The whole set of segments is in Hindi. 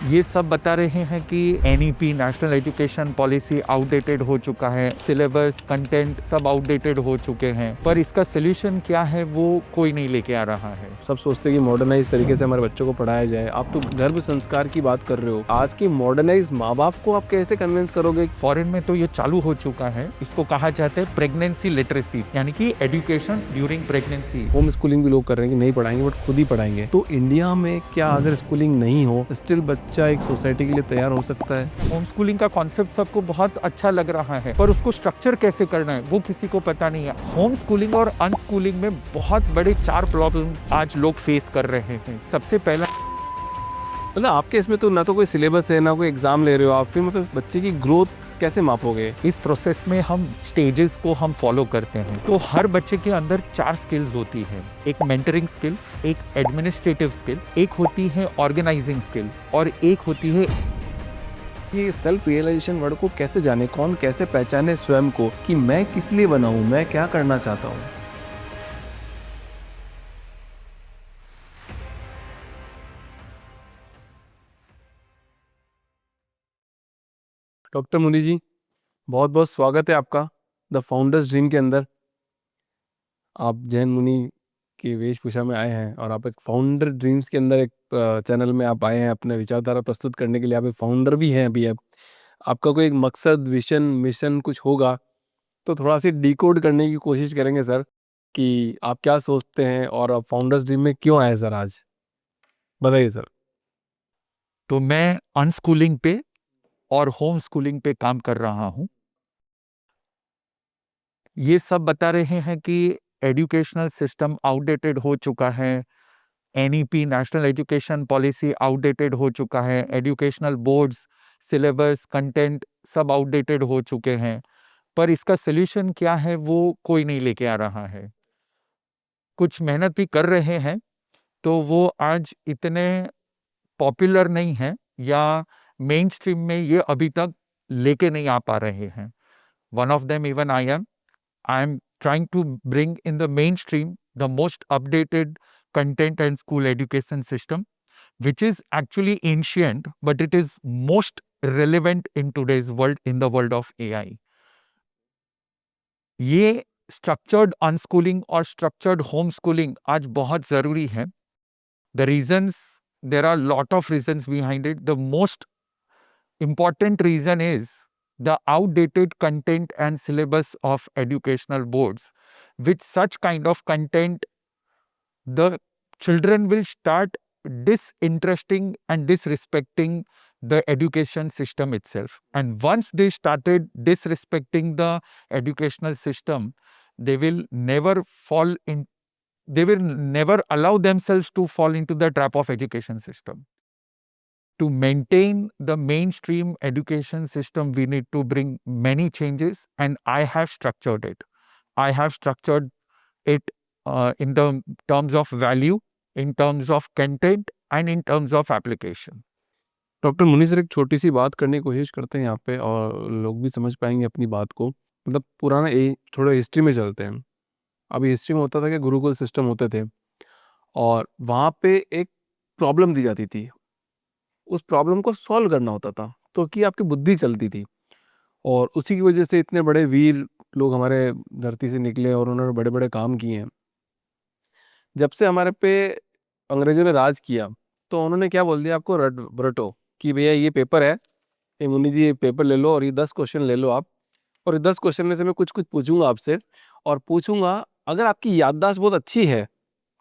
ये सब बता रहे हैं कि NEP national education policy outdated हो चुका है, सिलेबस कंटेंट सब आउटडेटेड हो चुके हैं, पर इसका सोल्यूशन क्या है वो कोई नहीं लेके आ रहा है। सब सोचते हैं कि मॉडर्नाइज तरीके से हमारे बच्चों को पढ़ाया जाए। आप तो गर्भ संस्कार की बात कर रहे हो, आज की मॉडर्नाइज माँ बाप को आप कैसे कन्विंस करोगे? फॉरेन में तो ये चालू हो चुका है, इसको कहा जाता है प्रेगनेंसी लिटरेसी, यानी कि education during pregnancy. Home schooling भी लोग कर रहे हैं कि नहीं पढ़ाएंगे बट खुद ही पढ़ाएंगे। तो इंडिया में क्या अगर स्कूलिंग नहीं हो स्टिल बच्चा एक सोसाइटी के लिए तैयार हो सकता है? होम स्कूलिंग का कॉन्सेप्ट सबको बहुत अच्छा लग रहा है, पर उसको स्ट्रक्चर कैसे करना है वो किसी को पता नहीं है। होम स्कूलिंग और अनस्कूलिंग में बहुत बड़े 4 प्रॉब्लम्स आज लोग फेस कर रहे हैं। सबसे पहला, मतलब आपके इसमें तो ना तो कोई सिलेबस है ना कोई एग्जाम ले रहे हो आप, फिर मतलब बच्चे की ग्रोथ कैसे मापोगे? इस प्रोसेस में हम स्टेजेस को हम फॉलो करते हैं। तो हर बच्चे के अंदर 4 स्किल्स होती है। एक मेंटरिंग स्किल, एक एडमिनिस्ट्रेटिव स्किल, एक होती है ऑर्गेनाइजिंग स्किल और एक होती है। ये सेल्फ रियलाइजेशन वर्ड को कैसे जाने, कौन कैसे पहचाने स्वयं को कि मैं किस लिए बना हूं, मैं क्या करना चाहता हूं? डॉक्टर मुनि जी, बहुत बहुत स्वागत है आपका द फाउंडर्स ड्रीम के अंदर। आप जैन मुनि की वेशभूषा में आए हैं और आप एक फाउंडर ड्रीम्स के अंदर एक चैनल में आप आए हैं अपने विचारधारा प्रस्तुत करने के लिए। आप एक फाउंडर भी हैं अभी। अब आपका कोई एक मकसद, विजन, मिशन कुछ होगा तो थोड़ा सी डिकोड करने की कोशिश करेंगे सर कि आप क्या सोचते हैं और आप फाउंडर्स ड्रीम में क्यों आए सर आज, बताइए सर। तो मैं अनस्कूलिंग पे और होम स्कूलिंग पे काम कर रहा हूँ। ये सब बता रहे हैं कि एजुकेशनल सिस्टम आउटडेटेड हो चुका है, NEP national education policy outdated हो चुका है, एजुकेशनल बोर्ड्स, सिलेबस कंटेंट सब आउटडेटेड हो चुके हैं, पर इसका सोल्यूशन क्या है वो कोई नहीं लेके आ रहा है। कुछ मेहनत भी कर रहे हैं तो वो आज इतने पॉपुलर नहीं हैं या मेन स्ट्रीम में ये अभी तक लेके नहीं आ पा रहे हैं। One of them even I am trying to bring in the mainstream the most updated content and school education system, which is actually ancient, but it is most relevant in today's world, in the world of AI. ये स्ट्रक्चर्ड अनस्कूलिंग और स्ट्रक्चर्ड होम स्कूलिंग आज बहुत ज़रूरी है। The reasons, there are lot of reasons behind it. The most important reason is the outdated content and syllabus of educational boards. With such kind of content, the children will start disinteresting and disrespecting the education system itself. And once they started disrespecting the educational system, they will never fall in, they will never allow themselves to fall into the trap of education system. To maintain the mainstream education system, we need to bring many changes, and I have structured it. I have structured it in the terms of value, in terms of content, and in terms of application. Doctor मुनि सर, एक छोटी सी बात करने की कोशिश करते हैं यहाँ पे और लोग भी समझ पाएंगे अपनी बात को। मतलब पुराना थोड़ा हिस्ट्री में चलते हैं। अभी हिस्ट्री में होता था कि गुरुकुल सिस्टम होते थे और वहाँ पे एक प्रॉब्लम दी जाती थी, उस प्रॉब्लम को सॉल्व करना होता था तो कि आपकी बुद्धि चलती थी। और उसी की वजह से इतने बड़े वीर लोग हमारे धरती से निकले और उन्होंने बड़े बड़े काम किए हैं। जब से हमारे पे अंग्रेजों ने राज किया तो उन्होंने क्या बोल दिया, आपको रट रटो कि भैया ये पेपर है, ये मुनि जी ये पेपर ले लो और ये 10 क्वेश्चन ले लो आप, और ये 10 क्वेश्चन में से मैं कुछ कुछ पूछूंगा आपसे और पूछूंगा अगर आपकी याददाश्त बहुत अच्छी है,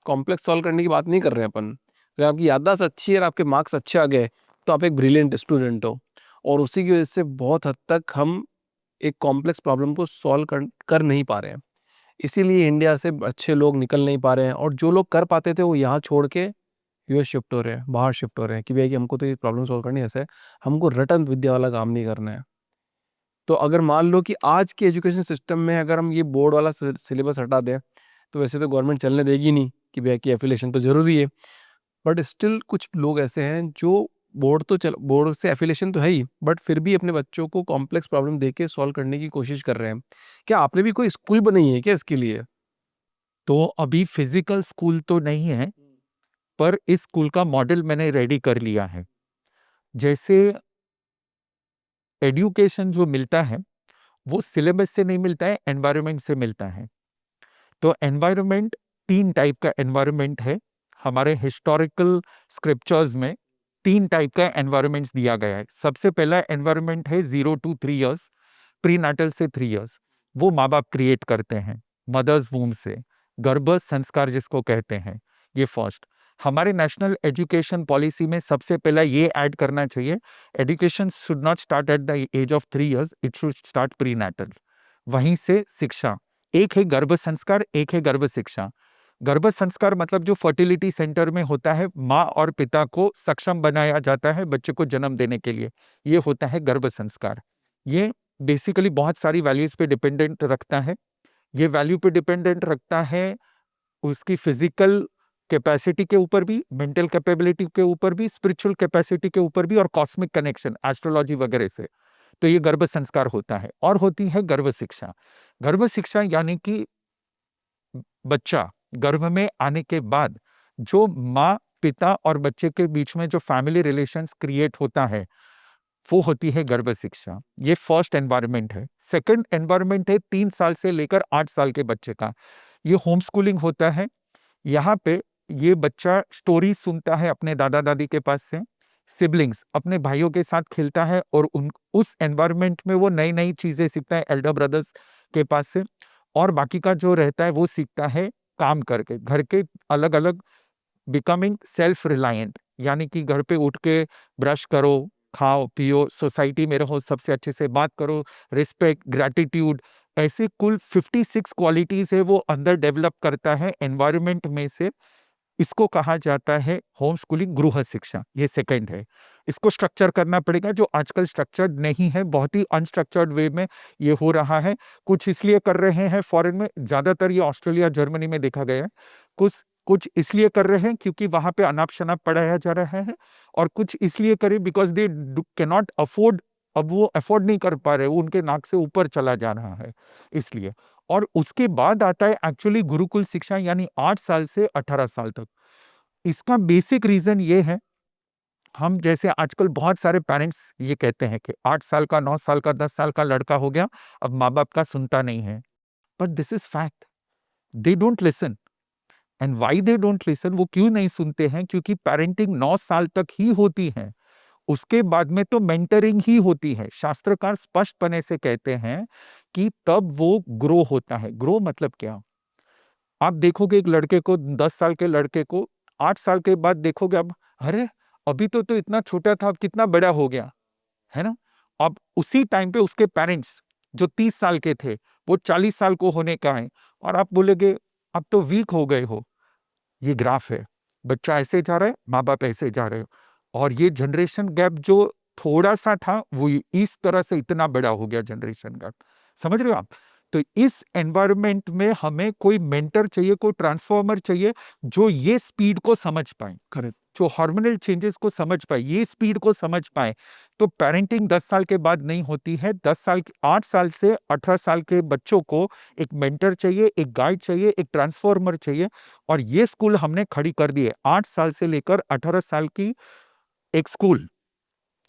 कॉम्प्लेक्स सॉल्व करने की बात नहीं कर रहे हैं अपन, अगर आपकी याददाश्त अच्छी है और आपके मार्क्स अच्छे आ गए तो आप एक ब्रिलियंट स्टूडेंट हो। और उसी की वजह से बहुत हद तक हम एक कॉम्प्लेक्स प्रॉब्लम को सॉल्व कर नहीं पा रहे हैं। इसीलिए इंडिया से अच्छे लोग निकल नहीं पा रहे हैं और जो लोग कर पाते थे वो यहाँ छोड़ के यूएस शिफ्ट हो रहे हैं, बाहर शिफ्ट हो रहे हैं कि भैया कि हमको तो ये प्रॉब्लम सॉल्व करनी है, ऐसा है, हमको रटन विद्या वाला काम नहीं करना है। तो अगर मान लो कि आज के एजुकेशन सिस्टम में अगर हम ये बोर्ड वाला सिलेबस हटा दें तो वैसे तो गवर्नमेंट चलने देगी नहीं कि भैया कि एफिलेशन तो जरूरी है, बट स्टिल कुछ लोग ऐसे हैं जो बोर्ड से एफिलेशन तो है ही बट फिर भी अपने बच्चों को कॉम्प्लेक्स प्रॉब्लम दे के सॉल्व करने की कोशिश कर रहे हैं। क्या आपने भी कोई स्कूल बनाई है क्या इसके लिए? तो अभी फिजिकल स्कूल तो नहीं है, पर इस स्कूल का मॉडल मैंने रेडी कर लिया है। जैसे एजुकेशन जो मिलता है वो सिलेबस से नहीं मिलता है, एनवायरनमेंट से मिलता है। तो एनवायरनमेंट 3 टाइप का एनवायरनमेंट है। हमारे हिस्टोरिकल स्क्रिप्चर्स में 3 टाइप का एनवायरनमेंट्स दिया गया है। सबसे पहला एनवायरनमेंट है 0 to 3 इयर्स, प्रीनाटल से 3 इयर्स। वो माँ बाप क्रिएट करते हैं मदर्स वूम से, गर्भ संस्कार जिसको कहते हैं, ये फर्स्ट। हमारे नेशनल एजुकेशन पॉलिसी में सबसे पहला ये ऐड करना चाहिए, education should not start at the age of 3 years, it should start prenatal. वहीं से शिक्षा, एक है गर्भ संस्कार, एक है गर्भ शिक्षा। गर्भ संस्कार मतलब जो फर्टिलिटी सेंटर में होता है, माँ और पिता को सक्षम बनाया जाता है बच्चे को जन्म देने के लिए, ये होता है गर्भ संस्कार। ये बेसिकली बहुत सारी वैल्यूज पे डिपेंडेंट रखता है। ये वैल्यू पे डिपेंडेंट रखता है उसकी फिजिकल कैपेसिटी के ऊपर भी, मेंटल कैपेबिलिटी के ऊपर भी, स्पिरिचुअल कैपेसिटी के ऊपर भी, और कॉस्मिक कनेक्शन एस्ट्रोलॉजी वगैरह से। तो ये गर्भ संस्कार होता है। और होती है गर्भ शिक्षा। गर्भ शिक्षा यानी कि बच्चा गर्भ में आने के बाद जो माँ पिता और बच्चे के बीच में जो फैमिली रिलेशंस क्रिएट होता है, वो होती है गर्भ शिक्षा। ये फर्स्ट एनवायरनमेंट है। सेकंड एनवायरनमेंट है 3 साल से लेकर 8 साल के बच्चे का। ये होम स्कूलिंग होता है। यहाँ पे ये बच्चा स्टोरी सुनता है अपने दादा दादी के पास से, सिबलिंग्स अपने भाइयों के साथ खेलता है, और उन उस एनवायरनमेंट में वो नई नई चीजें सीखता है एल्डर ब्रदर्स के पास से। और बाकी का जो रहता है वो सीखता है काम करके, घर के अलग अलग, बिकमिंग सेल्फ रिलायंट, यानी कि घर पे उठ के ब्रश करो, खाओ पियो, सोसाइटी में रहो, सबसे अच्छे से बात करो, रिस्पेक्ट, ग्रैटिट्यूड, ऐसे कुल 56 क्वालिटीज है वो अंदर डेवलप करता है एनवायरनमेंट में से। इसको कहा जाता है होम स्कूलिंग, गृह शिक्षा। ये सेकंड है। इसको स्ट्रक्चर करना पड़ेगा, जो आजकल स्ट्रक्चर्ड नहीं है, बहुत ही अनस्ट्रक्चर्ड वे में ये हो रहा है। कुछ इसलिए कर रहे हैं फॉरेन में, ज्यादातर ये ऑस्ट्रेलिया जर्मनी में देखा गया है। कुछ कुछ इसलिए कर रहे हैं क्योंकि वहां पे अनाप शनाप पढ़ाया जा रहा है, और कुछ इसलिए करें बिकॉज दे कैनॉट अफोर्ड, अब वो अफोर्ड नहीं कर पा रहे, वो उनके नाक से ऊपर चला जा रहा है इसलिए। और उसके बाद आता है एक्चुअली गुरुकुल शिक्षा, यानी 8 साल से 18 साल तक। इसका बेसिक रीजन ये है, हम जैसे आजकल बहुत सारे पेरेंट्स ये कहते हैं कि 8 साल का, 9 साल का, 10 साल का लड़का हो गया, अब माँ बाप का सुनता नहीं है। But this is fact, they don't listen. And why they don't listen, वो क्यों नहीं सुनते हैं? क्योंकि पेरेंटिंग 9 साल तक ही होती है, उसके बाद में तो मेंटरिंग ही होती है। शास्त्रकार स्पष्टपने से कहते हैं कि तब वो ग्रो होता है। ग्रो मतलब क्या? आप देखोगे एक लड़के को, 10 साल के लड़के को 8 साल के बाद देखोगे, अब अरे अभी तो इतना छोटा था, अब कितना बड़ा हो गया, है ना? अब उसी टाइम पे उसके पेरेंट्स जो 30 साल के थे, वो 40 साल को होने का है, और आप बोलेगे अब तो वीक हो गए हो। ये ग्राफ है, बच्चा ऐसे जा रहा है, माँ बाप ऐसे जा रहे हो, और ये जनरेशन गैप जो थोड़ा सा था, वो इस तरह से इतना बड़ा हो गया जनरेशन गैप। समझ रहे हो आप? तो इस एनवायरनमेंट में हमें कोई मेंटर चाहिए, कोई ट्रांसफॉर्मर चाहिए, जो ये स्पीड को समझ पाए, करेक्ट। जो हार्मोनल चेंजेस को समझ पाए, ये स्पीड को समझ पाए। तो पेरेंटिंग 10 साल के बाद नहीं होती है। 8 साल से 18 साल के बच्चों को एक मेंटर चाहिए, एक गाइड चाहिए, एक ट्रांसफॉर्मर चाहिए। और ये स्कूल हमने खड़ी कर दी है। 8 साल से लेकर 18 साल की एक स्कूल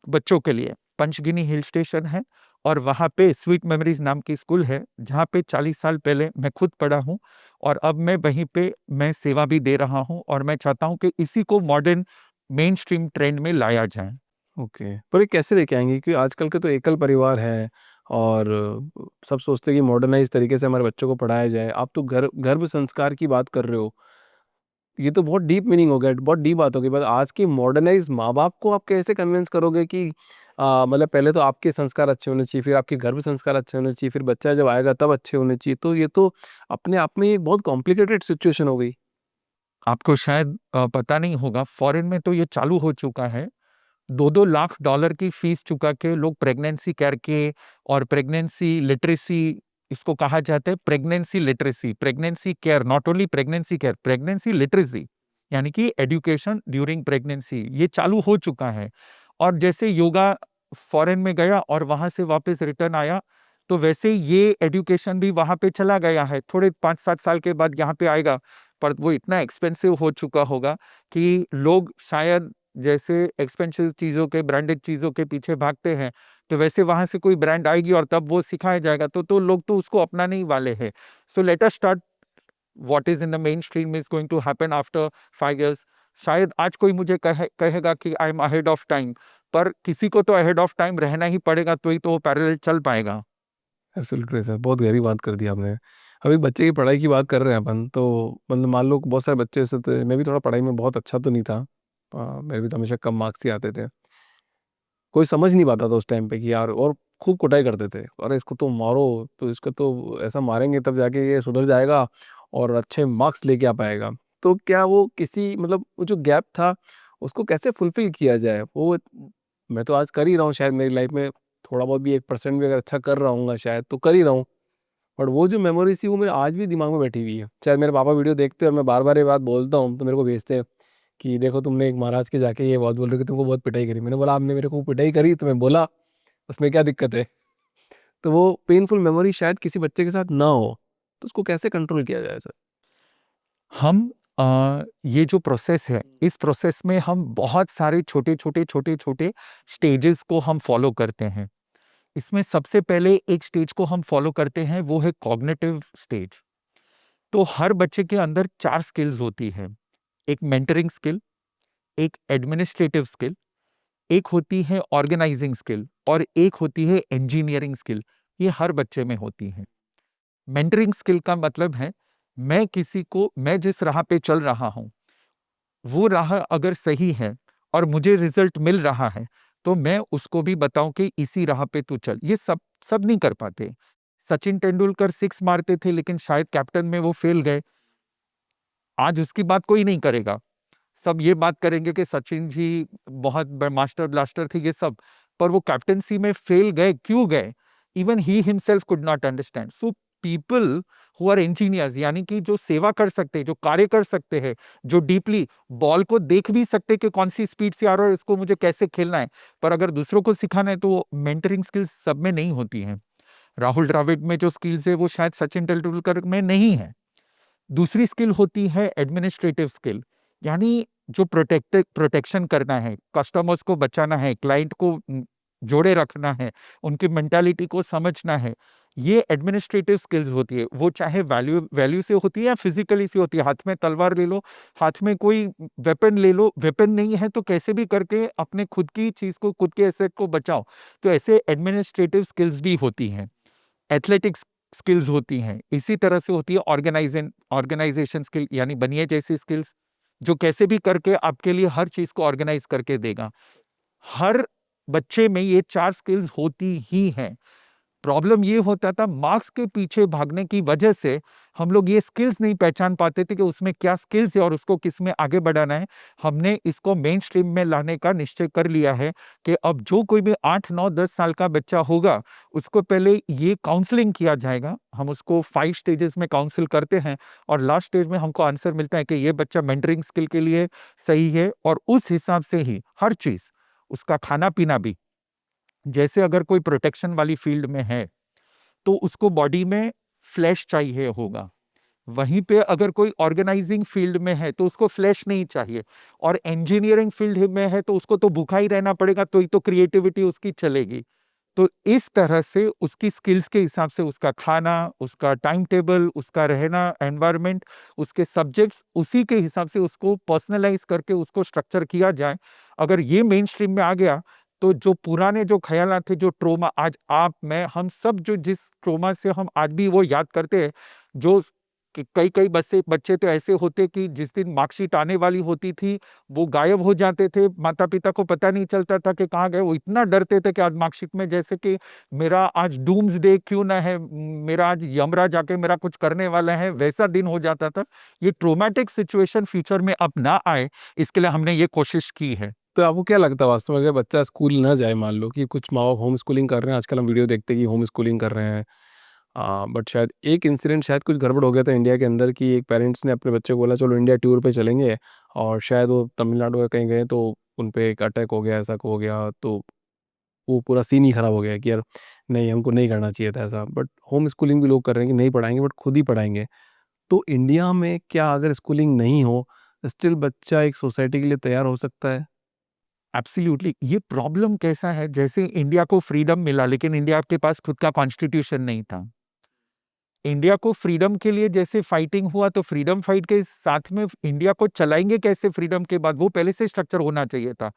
बच्चों के लिए पंचगिनी हिल स्टेशन है, और वहाँ पे स्वीट मेमोरीज नाम की स्कूल है, जहाँ पे 40 साल पहले मैं खुद पढ़ा हूँ, और अब मैं वहीं पे मैं सेवा भी दे रहा हूँ, और मैं चाहता हूँ कि इसी को मॉडर्न मेन स्ट्रीम ट्रेंड में लाया जाए। ओके, पर ये कैसे लेके आएंगे? क्योंकि आजकल के तो एकल परिवार है, और सब सोचते हैं कि मॉडर्नाइज तरीके से हमारे बच्चों को पढ़ाया जाए। आप तो गर्भ संस्कार की बात कर रहे हो, ये तो बहुत डीप मीनिंग हो गया, बहुत डीप बात हो गई। बट आज के मॉडर्नाइज माँ बाप को आप कैसे कन्विंस करोगे कि मतलब पहले तो आपके संस्कार अच्छे होने चाहिए, फिर आपके गर्भ संस्कार अच्छे होने चाहिए, फिर बच्चा जब आएगा तब अच्छे होने चाहिए। तो ये तो अपने आप में एक बहुत कॉम्प्लिकेटेड सिचुएशन हो गई। आपको शायद पता नहीं होगा, फॉरेन में तो ये चालू हो चुका है। 2-2 लाख डॉलर की फीस चुका के लोग प्रेगनेंसी केयर के, और प्रेगनेंसी लिटरेसी, इसको कहा जाता है pregnancy literacy, pregnancy care, not only pregnancy care, pregnancy literacy, यानी कि एजुकेशन ड्यूरिंग प्रेगनेंसी, ये चालू हो चुका है। और जैसे योगा फॉरेन में गया और वहां से वापस रिटर्न आया, तो वैसे ये एजुकेशन भी वहां पे चला गया है। थोड़े 5-7 साल के बाद यहाँ पे आएगा, पर वो इतना एक्सपेंसिव हो चुका होगा कि लोग शायद जैसे एक्सपेंसिव चीज़ों के, ब्रांडेड चीज़ों के पीछे भागते हैं, तो वैसे वहाँ से कोई ब्रांड आएगी और तब वो सिखाया जाएगा, तो लोग तो उसको अपनाने ही वाले हैं। So let us start what is in the main stream is going to happen after 5 years. शायद आज कोई मुझे कहेगा कि I am ahead of time, पर किसी को तो अहेड ऑफ टाइम रहना ही पड़ेगा, तो ही तो वो पैरेलल चल पाएगा। एब्सोल्युटली सर, बहुत गहरी बात कर दी आपने। अभी बच्चे की पढ़ाई की बात कर रहे हैं अपन, तो मतलब मान लो बहुत सारे बच्चे ऐसे थे, मैं भी थोड़ा पढ़ाई में बहुत अच्छा तो नहीं था। मेरे भी तो हमेशा कम मार्क्स ही आते थे। कोई समझ नहीं पाता था उस टाइम पे कि यार, और खूब कुटाई करते थे, अरे इसको तो मारो, तो इसको तो ऐसा मारेंगे तब जाके ये सुधर जाएगा और अच्छे मार्क्स लेके आ पाएगा। तो क्या वो किसी मतलब वो जो गैप था उसको कैसे फुलफिल किया जाए? वो मैं तो आज कर ही रहा हूँ, शायद मेरी लाइफ में थोड़ा बहुत भी 1% भी अगर अच्छा कर रहा हूँ शायद, तो कर ही रहा हूँ। बट वो जो मेमोरीज थी वो मेरे आज भी दिमाग में बैठी हुई है। शायद मेरे पापा वीडियो देखते हैं और मैं बार बार ये बात बोलता हूँ तो मेरे को भेजते हैं कि देखो तुमने एक महाराज के जाके ये बात बोल रहे हो कि तुमको बहुत पिटाई करी। मैंने बोला आपने मेरे को पिटाई करी तो मैं बोला, उसमें क्या दिक्कत है? तो वो पेनफुल मेमोरी शायद किसी बच्चे के साथ ना हो, तो उसको कैसे कंट्रोल किया जाए सर? हम ये जो प्रोसेस है, इस प्रोसेस में हम बहुत सारे छोटे-छोटे स्टेजेस को हम फॉलो करते हैं। इसमें सबसे पहले एक स्टेज को हम फॉलो करते हैं, वो है कॉग्निटिव स्टेज। तो हर बच्चे के अंदर 4 स्किल्स होती है। एक मेंटरिंग स्किल, एक एडमिनिस्ट्रेटिव स्किल, एक होती है ऑर्गेनाइजिंग स्किल और एक होती है इंजीनियरिंग स्किल। ये हर बच्चे में होती है। मेंटरिंग स्किल का मतलब है, मैं जिस राह पे चल रहा हूँ, वो राह अगर सही है और मुझे रिजल्ट मिल रहा है, तो मैं उसको भी बताऊं कि इसी राह पे तू चल। ये सब सब नहीं कर पाते। सचिन तेंदुलकर 6 मारते थे, लेकिन शायद कैप्टन में वो फेल गए। आज उसकी बात कोई नहीं करेगा। सब ये बात करेंगे कि सचिन जी बहुत मास्टर ब्लास्टर थे, ये सब, पर वो कैप्टेंसी में फेल गए, क्यों गए? Even he himself could not understand. So people who are engineers, यानी कि जो सेवा कर सकते हैं, जो कार्य कर सकते हैं, जो डीपली बॉल को देख भी सकते हैं कि कौन सी स्पीड से आ रहा है, इसको मुझे कैसे खेलना है, पर अगर दूसरों को सिखाना है, तो मेंटरिंग स्किल्स सब में नहीं होती हैं। राहुल द्रविड़ में जो स्किल्स है, वो शायद सचिन तेंदुलकर में नहीं है। दूसरी स्किल होती है एडमिनिस्ट्रेटिव स्किल, यानी जो प्रोटेक्शन करना है, कस्टमर्स को बचाना है, क्लाइंट को जोड़े रखना है, उनकी मेंटालिटी को समझना है। ये एडमिनिस्ट्रेटिव स्किल्स होती है। वो चाहे वैल्यू वैल्यू से होती है या फिजिकली से होती है। हाथ में तलवार ले लो, हाथ में कोई वेपन ले लो, वेपन नहीं है तो कैसे भी करके अपने खुद की चीज को, खुद के एसेट को बचाओ। तो ऐसे एडमिनिस्ट्रेटिव स्किल्स भी होती हैं। एथलेटिक्स स्किल्स होती हैं। इसी तरह से होती है ऑर्गेनाइजेशन स्किल, यानी बनिए जैसी स्किल्स, जो कैसे भी करके आपके लिए हर चीज को ऑर्गेनाइज करके देगा। हर बच्चे में ये 4 स्किल्स होती ही हैं। प्रॉब्लम ये होता था, मार्क्स के पीछे भागने की वजह से हम लोग ये स्किल्स नहीं पहचान पाते थे कि उसमें क्या स्किल्स है और उसको किस में आगे बढ़ाना है। हमने इसको मेन स्ट्रीम में लाने का निश्चय कर लिया है कि अब जो कोई भी 8, 9, 10 साल का बच्चा होगा, उसको पहले ये काउंसलिंग किया जाएगा। हम उसको 5 स्टेजेस में काउंसिल करते हैं और लास्ट स्टेज में हमको आंसर मिलता है कि ये बच्चा मेंटरिंग स्किल के लिए सही है, और उस हिसाब से ही हर चीज़, उसका खाना-पीना भी। जैसे अगर कोई प्रोटेक्शन वाली फील्ड में है, तो उसको बॉडी में फ्लैश चाहिए होगा। वहीं पे अगर कोई ऑर्गेनाइजिंग फील्ड में है, तो उसको फ्लैश नहीं चाहिए, और इंजीनियरिंग फील्ड में है, तो उसको तो भूखा ही रहना पड़ेगा, तो ही तो क्रिएटिविटी उसकी चलेगी। तो इस तरह से उसकी स्किल्स के हिसाब से उसका खाना, उसका टाइम टेबल, उसका रहना, एनवायरनमेंट, उसके सब्जेक्ट्स, उसी के हिसाब से उसको पर्सनलाइज़ करके उसको स्ट्रक्चर किया जाए। अगर ये मेन स्ट्रीम में आ गया, तो जो पुराने जो ख़यालात थे, जो ट्रॉमा आज आप, मैं, हम सब जो जिस ट्रॉमा से हम आज भी वो याद करते हैं, जो कि कई-कई बच्चे बच्चे तो ऐसे होते कि जिस दिन मार्कशीट आने वाली होती थी, वो गायब हो जाते थे। माता-पिता को पता नहीं चलता था कि कहाँ गए। वो इतना डरते थे कि आज मार्कशीट में जैसे कि मेरा आज डूम्सडे क्यों ना है, मेरा आज यमराज आके मेरा कुछ करने वाला है, वैसा दिन हो जाता था। ये ट्रॉमेटिक सिचुएशन फ्यूचर में अब ना आए, इसके लिए हमने ये कोशिश की है। तो आपको क्या लगता है वास्तव में, अगर बच्चा स्कूल ना जाए, मान लो कि कुछ माँ-बाप होम स्कूलिंग कर रहे हैं, आजकल हम वीडियो देखते हैं कि होम स्कूलिंग कर रहे हैं। बट शायद एक इंसिडेंट, शायद कुछ गड़बड़ हो गया था इंडिया के अंदर कि एक पेरेंट्स ने अपने बच्चे को बोला चलो इंडिया टूर पे चलेंगे, और शायद वो तमिलनाडु या कहीं गए तो उन पे एक अटैक हो गया, ऐसा हो गया, तो वो पूरा सीन ही खराब हो गया कि यार नहीं, हमको नहीं करना चाहिए था ऐसा। बट होम स्कूलिंग भी लोग कर रहे हैं कि नहीं पढ़ाएँगे बट खुद ही पढ़ाएँगे। तो इंडिया में क्या अगर स्कूलिंग नहीं हो, स्टिल बच्चा एक सोसाइटी के लिए तैयार हो सकता है? एब्सोल्युटली। ये प्रॉब्लम कैसा है, जैसे इंडिया को फ्रीडम मिला लेकिन इंडिया के पास खुद का कॉन्स्टिट्यूशन नहीं था। इंडिया को फ्रीडम के लिए जैसे फाइटिंग हुआ, तो फ्रीडम फाइट के साथ में इंडिया को चलाएंगे कैसे फ्रीडम के बाद, वो पहले से स्ट्रक्चर होना चाहिए था।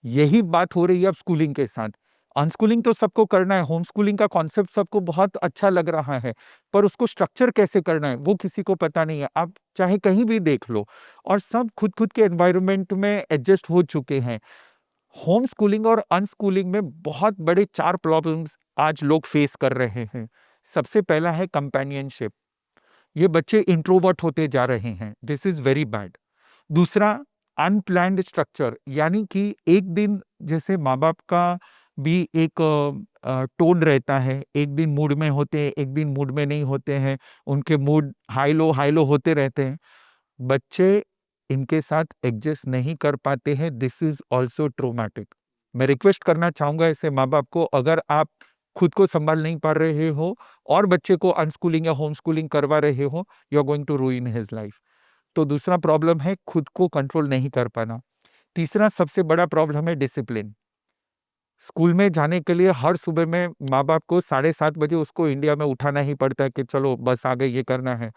यही बात हो रही है अब स्कूलिंग के साथ। अनस्कूलिंग तो सबको करना है, होम स्कूलिंग का कॉन्सेप्ट सबको बहुत अच्छा लग रहा है, पर उसको स्ट्रक्चर कैसे करना है वो किसी को पता नहीं है। आप चाहे कहीं भी देख लो, और सब खुद खुद के एनवायरनमेंट में एडजस्ट हो चुके हैं। होम स्कूलिंग और अनस्कूलिंग में बहुत बड़े 4 प्रॉब्लम्स आज लोग फेस कर रहे हैं। सबसे पहला है कंपेनियनशिप। ये बच्चे इंट्रोवर्ट होते जा रहे हैं, दिस इज वेरी बैड। दूसरा, अनप्लैन्ड स्ट्रक्चर, यानी कि एक दिन जैसे माँ बाप का भी एक टोन रहता है, एक दिन मूड में होते हैं, एक दिन मूड में नहीं होते हैं, उनके मूड हाई लो होते रहते हैं। बच्चे इनके साथ एडजस्ट नहीं कर पाते हैं, दिस इज ऑल्सो ट्रोमैटिक। मैं रिक्वेस्ट करना चाहूंगा ऐसे माँ बाप को, अगर आप खुद को संभाल नहीं पा रहे हो और बच्चे को अनस्कूलिंग या होम स्कूलिंग करवा रहे हो, you are going to ruin his life. तो दूसरा प्रॉब्लम है खुद को कंट्रोल नहीं कर पाना। तीसरा सबसे बड़ा प्रॉब्लम है डिसिप्लिन। स्कूल में जाने के लिए हर सुबह में माँ बाप को 7:30 बजे उसको इंडिया में उठाना ही पड़ता है कि चलो बस आ गई, ये करना है।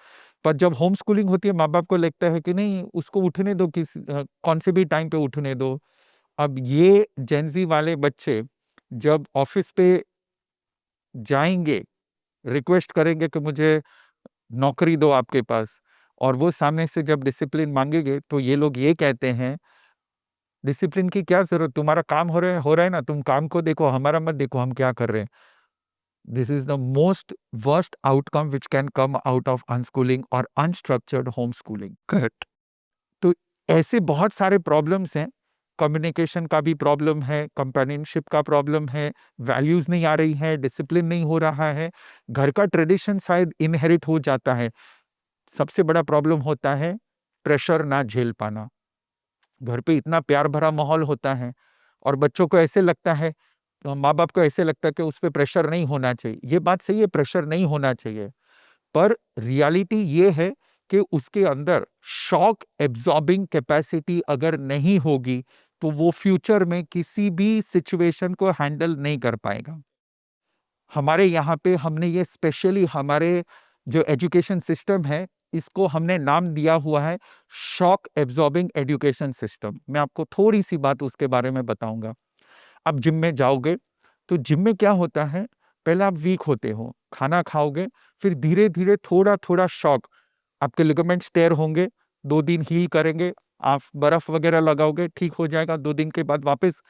पर जब होम स्कूलिंग होती है, माँ बाप को लगता है कि नहीं, उसको उठने दो, कौन से भी टाइम पे उठने दो। अब ये जेनजी वाले बच्चे जब ऑफिस पे जाएंगे, रिक्वेस्ट करेंगे कि मुझे नौकरी दो आपके पास, और वो सामने से जब डिसिप्लिन मांगेंगे, तो ये लोग ये कहते हैं, डिसिप्लिन की क्या जरूरत, तुम्हारा काम हो रहा है ना, तुम काम को देखो, हमारा मत देखो हम क्या कर रहे हैं। This is the most worst outcome which can come out of unschooling और अनस्ट्रक्चर्ड होम स्कूलिंग। करेक्ट। तो ऐसे बहुत सारे प्रॉब्लम्स हैं। कम्युनिकेशन का भी प्रॉब्लम है, कंपेनियनशिप का प्रॉब्लम है, वैल्यूज नहीं आ रही है, डिसिप्लिन नहीं हो रहा है, घर का ट्रेडिशन शायद इनहेरिट हो जाता है। सबसे बड़ा प्रॉब्लम होता है प्रेशर ना झेल पाना। घर पे इतना प्यार भरा माहौल होता है और बच्चों को ऐसे लगता है, माँ बाप को ऐसे लगता है कि उस पर प्रेशर नहीं होना चाहिए। ये बात सही है, प्रेशर नहीं होना चाहिए, पर रियलिटी ये है कि उसके अंदर शॉक एब्जॉर्बिंग कैपेसिटी अगर नहीं होगी, तो वो फ्यूचर में किसी भी सिचुएशन को हैंडल नहीं कर पाएगा। हमारे यहाँ पे हमने ये स्पेशली हमारे जो एजुकेशन सिस्टम है, इसको हमने नाम दिया हुआ है शॉक एब्जॉर्बिंग एजुकेशन सिस्टम। मैं आपको थोड़ी सी बात उसके बारे में बताऊंगा। आप जिम में जाओगे, तो जिम में क्या होता है, पहले आप वीक होते हो, खाना खाओगे, फिर धीरे धीरे थोड़ा थोड़ा शॉक, आपके लिगामेंट्स टेयर होंगे, 2 दिन हील करेंगे, आप बर्फ वगैरह लगाओगे, ठीक हो जाएगा। 2 दिन के बाद वापस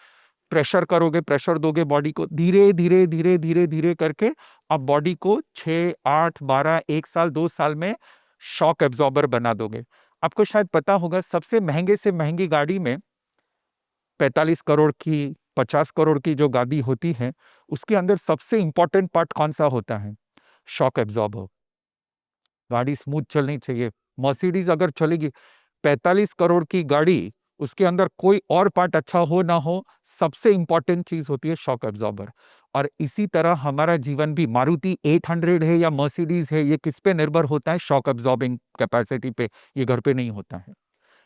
प्रेशर करोगे, प्रेशर दोगे बॉडी को, धीरे धीरे धीरे धीरे धीरे करके आप बॉडी को 6, 8, 12, 1 साल 2 साल में शॉक एब्जॉर्बर बना दोगे। आपको शायद पता होगा, सबसे महंगे से महंगी गाड़ी में 45 करोड़ की, 50 करोड़ की जो गाड़ी होती है, उसके अंदर सबसे इंपॉर्टेंट पार्ट कौन सा होता है? Shock absorber. गाड़ी स्मूथ चलनी चाहिए। मर्सिडीज अगर चलेगी 45 करोड़ की गाड़ी, उसके अंदर कोई और पार्ट अच्छा हो ना हो, सबसे इंपॉर्टेंट चीज होती है शॉक एब्जॉर्बर। और इसी तरह हमारा जीवन भी, मारुति 800 है या मर्सिडीज है, ये किस पे निर्भर होता है? शॉक एब्जॉर्बिंग कैपेसिटी पे। ये घर पे नहीं होता है,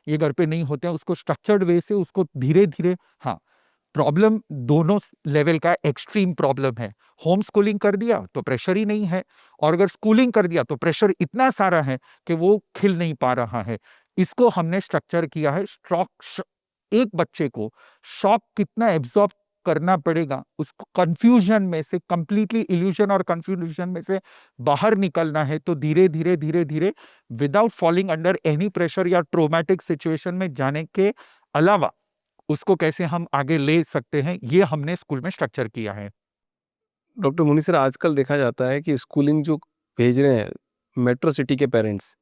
ये घर पे नहीं होता है। उसको स्ट्रक्चर्ड वे से उसको धीरे धीरे, हाँ, प्रॉब्लम दोनों लेवल का एक्सट्रीम प्रॉब्लम है। होम स्कूलिंग कर दिया तो प्रेशर ही नहीं है, और अगर स्कूलिंग कर दिया तो प्रेशर इतना सारा है कि वो खिल नहीं पा रहा है। इसको हमने स्ट्रक्चर किया है स्ट्रॉक। एक बच्चे को शॉक कितना एब्जॉर्ब करना पड़ेगा, उसको कंफ्यूजन में से, कंप्लीटली इल्यूजन और कंफ्यूजन में से बाहर निकलना है, तो धीरे धीरे धीरे धीरे, without falling under any pressure या ट्रोमैटिक सिचुएशन में जाने के अलावा, उसको कैसे हम आगे ले सकते हैं, ये हमने स्कूल में स्ट्रक्चर किया है। डॉक्टर मुनि सर, आजकल देखा जाता है कि स्कूलिंग जो भेज रहे हैं मेट्रो सिटी के पेरेंट्स,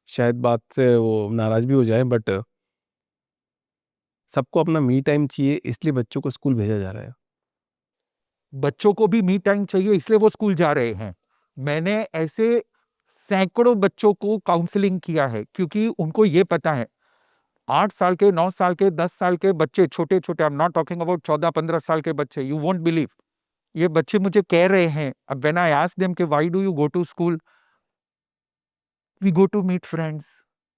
शायद बात से वो नाराज़ भी हो जाएँ, बट सबको अपना मी टाइम चाहिए, इसलिए बच्चों को स्कूल भेजा जा रहा है। बच्चों को भी मी टाइम चाहिए, इसलिए वो स्कूल जा रहे हैं। मैंने ऐसे सैकड़ों बच्चों को काउंसलिंग किया है, क्योंकि उनको ये पता है, 8 साल के, 9 साल के, 10 साल के बच्चे, छोटे छोटे, I am not talking about 14-15 साल के बच्चे, यू वोंट बिलीव, ये बच्चे मुझे कह रहे हैं, अब व्हेन आई आस्क देम कि why do you go to school, we go to meet friends,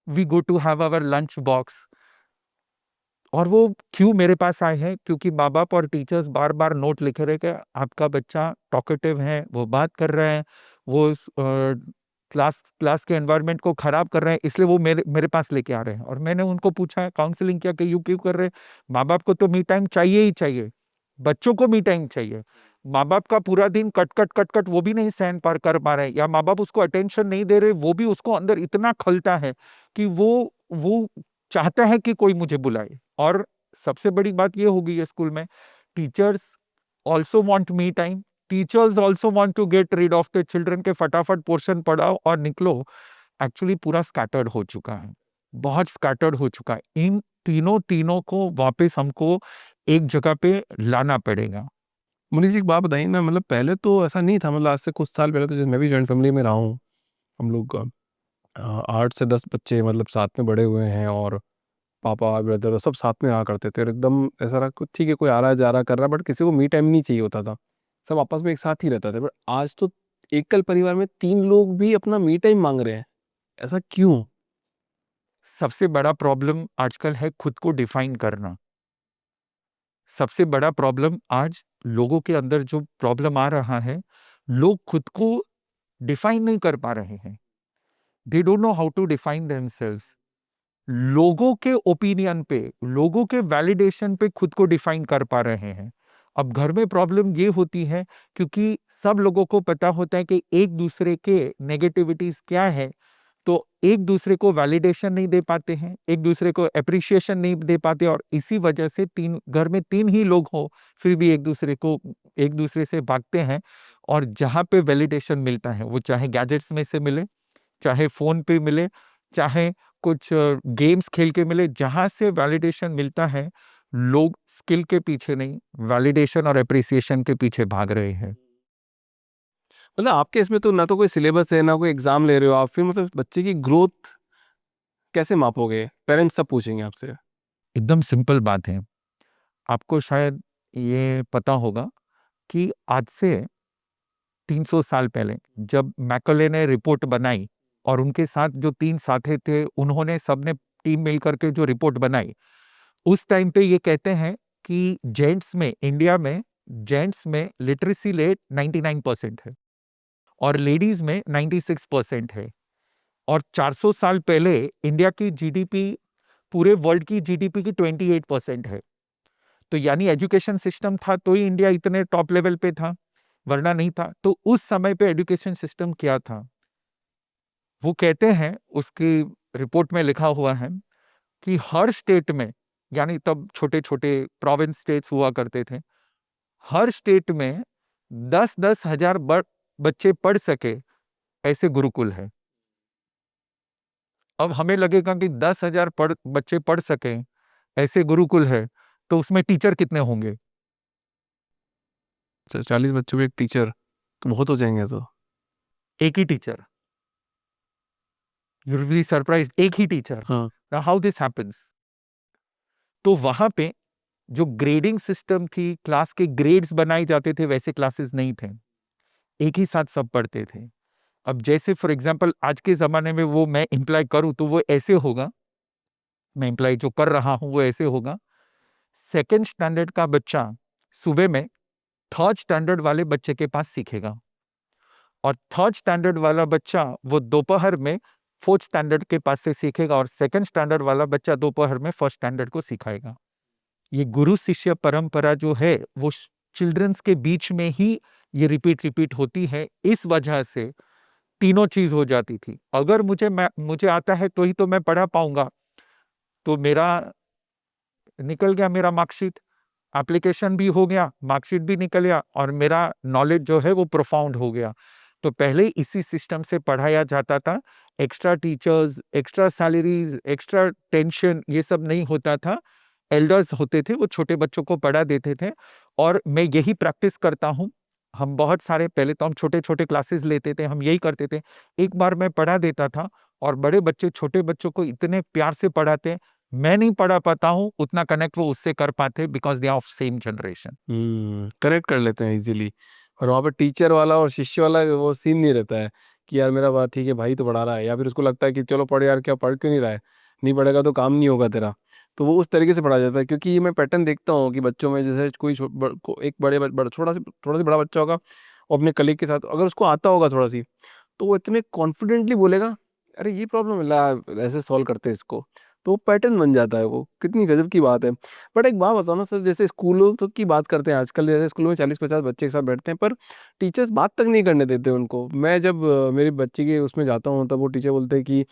we go to have our lunch box. और वो क्यों मेरे पास आए हैं, क्योंकि माँ बाप और टीचर्स बार बार नोट लिखे रहे कि आपका बच्चा टॉकेटिव है, वो बात कर रहे हैं, वो क्लास क्लास के एनवायरनमेंट को खराब कर रहे हैं, इसलिए वो मेरे मेरे पास लेके आ रहे हैं। और मैंने उनको पूछा, काउंसलिंग किया कि यू क्यों कर रहे हैं? माँ बाप को तो मी टाइम चाहिए ही चाहिए, बच्चों को मी टाइम चाहिए। माँ बाप का पूरा दिन कट कट कट कट वो भी नहीं सहन पार कर पा रहे हैं, या माँ बाप उसको अटेंशन नहीं दे रहे, वो भी उसको अंदर इतना खलता है कि वो चाहता है कि कोई मुझे बुलाए। और सबसे बड़ी बात ये हो गई है स्कूल में, teachers also want me time, teachers also want to get rid of the children के फटाफट पोर्शन पढ़ाओ और निकलो। एक्चुअली पूरा स्कैटर्ड हो चुका है, बहुत स्कैटर्ड हो चुका है। इन तीनों तीनों को वापस हमको एक जगह पे लाना पड़ेगा। मुनीष जी, एक बात बताइए ना, मतलब पहले तो ऐसा नहीं था, मतलब आज से कुछ साल पहले तो जैसे मैं भी जॉइंट फैमिली में रहा हूँ, हम लोग 8 से 10 बच्चे मतलब साथ में बड़े हुए हैं, और पापा, ब्रदर सब साथ में रहा करते थे, और एकदम ऐसा रहा कुछ ठीक है, कोई आ रहा है जा रहा कर रहा है, बट किसी को मी टाइम नहीं चाहिए होता था, सब आपस में एक साथ ही रहता था। बट आज तो एकल परिवार में 3 लोग भी अपना मी टाइम मांग रहे हैं, ऐसा क्यों? सबसे बड़ा प्रॉब्लम आजकल है खुद को डिफाइन करना। सबसे बड़ा प्रॉब्लम आज लोगों के अंदर जो प्रॉब्लम आ रहा है, लोग खुद को डिफाइन नहीं कर पा रहे हैं। They don't know how to define themselves. लोगों के ओपिनियन पे, लोगों के वैलिडेशन पे खुद को डिफाइन कर पा रहे हैं। अब घर में प्रॉब्लम ये होती है, क्योंकि सब लोगों को पता होता है कि एक दूसरे के नेगेटिविटीज क्या है, तो एक दूसरे को वैलिडेशन नहीं दे पाते हैं, एक दूसरे को एप्रिसिएशन नहीं दे पाते, और इसी वजह से तीन घर में तीन ही लोग हो, फिर भी एक दूसरे से भागते हैं। और जहाँ पे वैलिडेशन मिलता है, वो चाहे गैजेट्स में से मिले, चाहे फोन पे मिले, चाहे कुछ गेम्स खेल के मिले, जहां से वैलिडेशन मिलता है, लोग स्किल के पीछे नहीं, वैलिडेशन और एप्रिसिएशन के पीछे भाग रहे हैं। मतलब आपके इसमें तो ना तो कोई सिलेबस है, ना कोई एग्जाम ले रहे हो आप, फिर मतलब बच्चे की ग्रोथ कैसे मापोगे? पेरेंट्स सब पूछेंगे आपसे। एकदम सिंपल बात है। आपको शायद ये पता होगा कि आज से 300 साल पहले जब मैकॉले ने रिपोर्ट बनाई, और उनके साथ जो तीन साथी थे, उन्होंने सबने टीम मिलकर के जो रिपोर्ट बनाई, उस टाइम पे ये कहते हैं कि जेंट्स में, इंडिया में जेंट्स में लिटरेसी रेट 99% है, और लेडीज में 96% है। और 400 साल पहले इंडिया की जीडीपी पूरे वर्ल्ड की जीडीपी की 28% है। तो यानी एजुकेशन सिस्टम था तो ही इंडिया इतने टॉप लेवल पे था, वरना नहीं था। तो उस समय पे एजुकेशन सिस्टम क्या था, वो कहते हैं, उसकी रिपोर्ट में लिखा हुआ है कि हर स्टेट में, यानी तब छोटे छोटे प्रोविंस स्टेट्स हुआ करते थे, हर स्टेट में 10-10 हजार बच्चे पढ़ सके ऐसे गुरुकुल है। अब हमें लगेगा कि 10 हजार बच्चे पढ़ सके ऐसे गुरुकुल है, तो उसमें टीचर कितने होंगे? 40 बच्चों में एक टीचर तो बहुत हो जाएंगे तो। एक ही teacher, you will be surprise, एक ही टीचर। हाँ। How this happens? तो वहां पे जो ग्रेडिंग सिस्टम थी, क्लास के ग्रेड्स बनाए जाते थे, वैसे क्लासेस नहीं थे, एक ही साथ सब पढ़ते थे। अब जैसे फॉर एग्जांपल आज के जमाने में वो मैं इम्प्लाई करूं तो वो ऐसे होगा, मैं इम्प्लाई जो कर रहा हूं वो ऐसे होगा। सेकेंड स्टैंडर्ड का बच्चा सुबह में थर्ड स्टैंडर्ड वाले बच्चे के पास सीखेगा, और थर्ड स्टैंडर्ड वाला बच्चा वो दोपहर में फोर्थ स्टैंडर्ड के पास से सीखेगा, और सेकेंड स्टैंडर्ड वाला बच्चा दोपहर में फर्स्ट स्टैंडर्ड को सिखाएगा। ये गुरु शिष्य परंपरा जो है, वो चिल्ड्रंस के बीच में ही ये रिपीट रिपीट होती है। इस वजह से तीनों चीज हो जाती थी। अगर मुझे आता है तो ही तो मैं पढ़ा पाऊंगा, तो मेरा निकल गया, मेरा मार्कशीट, एप्लीकेशन भी हो गया, मार्कशीट भी निकल गया, और मेरा नॉलेज जो है वो प्रोफाउंड हो गया। तो पहले इसी सिस्टम से पढ़ाया जाता था। Extra teachers, extra salaries, extra tension, ये सब नहीं होता था। एल्डर्स होते थे, वो छोटे बच्चों को पढ़ा देते थे। और मैं यही प्रैक्टिस करता हूँ। हम बहुत सारे, पहले तो हम छोटे छोटे क्लासेस लेते थे, हम यही करते थे। एक बार मैं पढ़ा देता था, और बड़े बच्चे छोटे बच्चों को इतने प्यार से पढ़ाते, मैं नहीं पढ़ा पाता हूँ उतना कनेक्ट वो उससे कर पाते, because they are of same generation. Connect कर लेते हैं इजीली, और वहाँ पे टीचर वाला और शिष्य वाला वो सीन नहीं रहता है कि यार मेरा बात ठीक है, भाई तो पढ़ा रहा है, या फिर उसको लगता है कि चलो पढ़ यार, क्या पढ़ क्यों नहीं रहा है, नहीं पढ़ेगा तो काम नहीं होगा तेरा। तो वो उस तरीके से पढ़ाया जाता है, क्योंकि ये मैं पैटर्न देखता हूँ कि बच्चों में जैसे कोई एक थोड़ा सा बड़ा बच्चा होगा, वो अपने कलीग के साथ अगर उसको आता होगा थोड़ा सी, तो वो इतने कॉन्फिडेंटली बोलेगा, अरे ये प्रॉब्लम है, ला ऐसे सॉल्व करते हैं इसको, तो वो पैटर्न बन जाता है। वो कितनी गजब की बात है। बट एक बात बताओ ना सर, जैसे स्कूलों तो की बात करते हैं आजकल, जैसे स्कूलों में 40-50 बच्चे एक साथ बैठते हैं, पर टीचर्स बात तक नहीं करने देते उनको। मैं जब मेरी बच्ची के उसमें जाता हूँ, तब वो टीचर बोलते हैं कि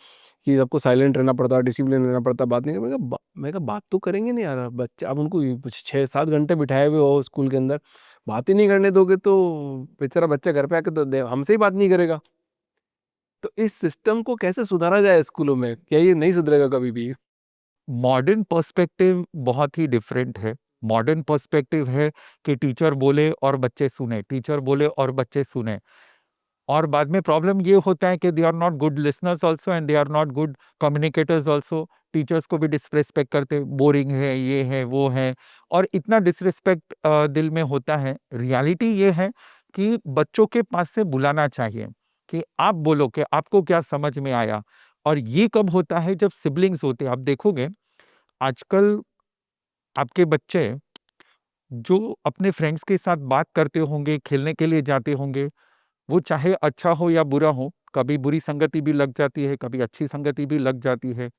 सबको साइलेंट रहना पड़ता है, डिसिप्लिन रहना पड़ता है, बात नहीं कर। मैं कहा बात तो करेंगे नहीं यार, बच्चे अब उनको 6-7 घंटे बिठाए हुए हो स्कूल के अंदर, बात ही नहीं करने दोगे तो बेचारा बच्चा घर पे आके तो हमसे ही बात नहीं करेगा। तो इस सिस्टम को कैसे सुधारा जाए स्कूलों में? क्या ये नहीं सुधरेगा कभी भी? मॉडर्न पर्सपेक्टिव बहुत ही डिफरेंट है। मॉडर्न पर्सपेक्टिव है कि टीचर बोले और बच्चे सुने, टीचर बोले और बच्चे सुने। और बाद में प्रॉब्लम ये होता है कि they are not good listeners also and they are not good communicators also. Teachers को भी डिसरिस्पेक्ट करते, बोरिंग है, ये है, वो है, और इतना डिसरिस्पेक्ट दिल में होता है। रियलिटी ये है कि बच्चों के पास से बुलाना चाहिए कि आप बोलो कि आपको क्या समझ में आया। और ये कब होता है? जब सिबलिंग्स होते हैं। आप देखोगे आजकल आपके बच्चे जो अपने फ्रेंड्स के साथ बात करते होंगे, खेलने के लिए जाते होंगे, वो चाहे अच्छा हो या बुरा हो, कभी बुरी संगति भी लग जाती है, कभी अच्छी संगति भी लग जाती है।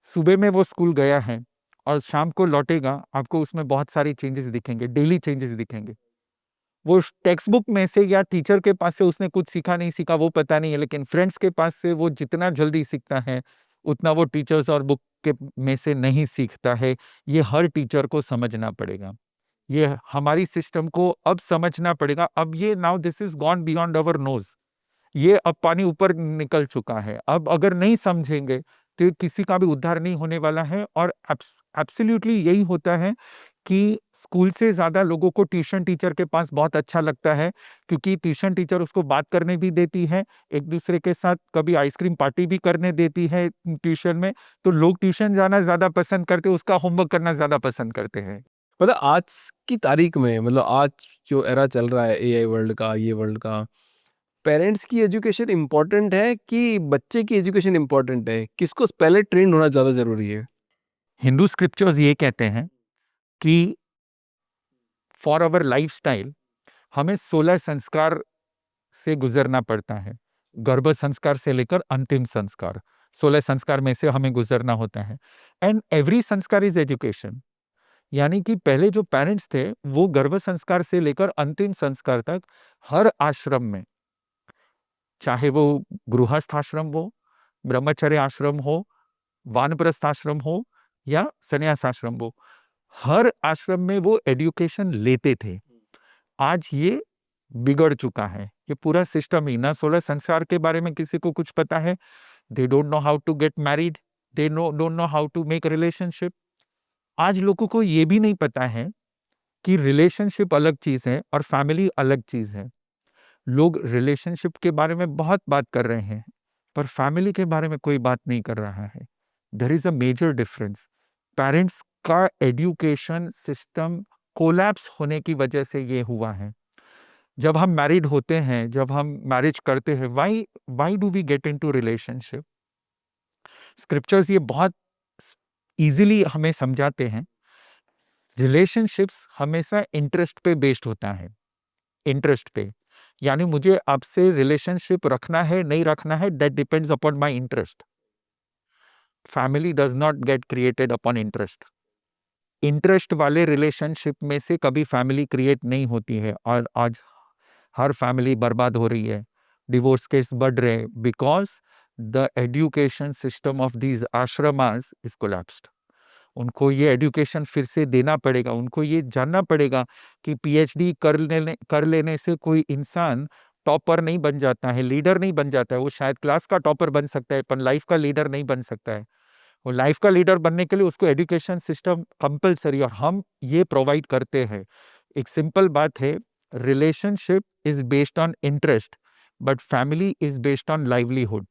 सुबह में वो स्कूल गया है और शाम को लौटेगा, आपको उसमें बहुत सारी चेंजेस दिखेंगे, डेली चेंजेस दिखेंगे। वो टेक्स्ट बुक में से या टीचर के पास से उसने कुछ सीखा नहीं सीखा वो पता नहीं है, लेकिन फ्रेंड्स के पास से वो जितना जल्दी सीखता है, उतना वो टीचर्स और बुक के में से नहीं सीखता है। ये हर टीचर को समझना पड़ेगा। ये हमारी सिस्टम को अब समझना पड़ेगा। अब ये now this is gone beyond our knows. ये अब पानी ऊपर निकल चुका है। अब अगर नहीं समझेंगे तो किसी का भी उद्धार नहीं होने वाला है। और एब्सोल्युटली यही होता है कि स्कूल से ज़्यादा लोगों को ट्यूशन टीचर के पास बहुत अच्छा लगता है, क्योंकि ट्यूशन टीचर उसको बात करने भी देती है, एक दूसरे के साथ कभी आइसक्रीम पार्टी भी करने देती है ट्यूशन में। तो लोग ट्यूशन जाना ज़्यादा पसंद करते हैं, उसका होमवर्क करना ज़्यादा पसंद करते हैं। मतलब आज की तारीख में, मतलब आज जो एरा चल रहा है एआई वर्ल्ड का, ये वर्ल्ड का, पेरेंट्स की एजुकेशन इम्पोर्टेंट है कि बच्चे की एजुकेशन इम्पोर्टेंट है? किसको पहले ट्रेंड होना ज़्यादा ज़रूरी है? हिंदू स्क्रिप्चर्स ये कहते हैं कि फॉर अवर लाइफस्टाइल हमें 16 संस्कार से गुजरना पड़ता है। गर्भ संस्कार से लेकर अंतिम संस्कार, 16 संस्कार में से हमें गुजरना होता है। एंड एवरी संस्कार इज एजुकेशन। यानी कि पहले जो पेरेंट्स थे वो गर्भ संस्कार से लेकर अंतिम संस्कार तक हर आश्रम में, चाहे वो गृहस्थ आश्रम हो, ब्रह्मचर्य आश्रम हो, वानप्रस्थ आश्रम हो या संन्यास आश्रम हो, हर आश्रम में वो एजुकेशन लेते थे। आज ये बिगड़ चुका है। ये पूरा सिस्टम ही ना 16 संस्कार के बारे में किसी को कुछ पता है। They don't know how to get married, they don't know how to make relationship. आज लोगों को ये भी नहीं पता है कि रिलेशनशिप अलग चीज है और फैमिली अलग चीज है। लोग रिलेशनशिप के बारे में बहुत बात कर रहे हैं, पर फैमिली के बारे में कोई बात नहीं कर रहा है। There is a major difference. Parents का एजुकेशन सिस्टम कोलैप्स होने की वजह से ये हुआ है। जब हम मैरिड होते हैं, जब हम मैरिज करते हैं, why why do we get into relationship? Scriptures ये बहुत इजीली हमें समझाते हैं। रिलेशनशिप्स हमेशा इंटरेस्ट पे बेस्ड होता है। इंटरेस्ट पे, यानी मुझे आपसे रिलेशनशिप रखना है नहीं रखना है, that depends upon my interest. Family does not get created upon interest. Interest वाले रिलेशनशिप में से कभी फैमिली क्रिएट नहीं होती है। और आज हर फैमिली बर्बाद हो रही है, डिवोर्स केस बढ़ रहे हैं, because the education system of these ashramas is collapsed. उनको ये एजुकेशन फिर से देना पड़ेगा। उनको ये जानना पड़ेगा कि पीएचडी कर लेने से कोई इंसान टॉपर नहीं बन जाता है, लीडर नहीं बन जाता है। वो शायद क्लास का टॉपर बन सकता है, पर लाइफ का लीडर नहीं बन सकता है। वो लाइफ का लीडर बनने के लिए उसको एजुकेशन सिस्टम कंपलसरी, और हम ये प्रोवाइड करते हैं। एक सिंपल बात है, relationship is based on interest, but family is based on livelihood.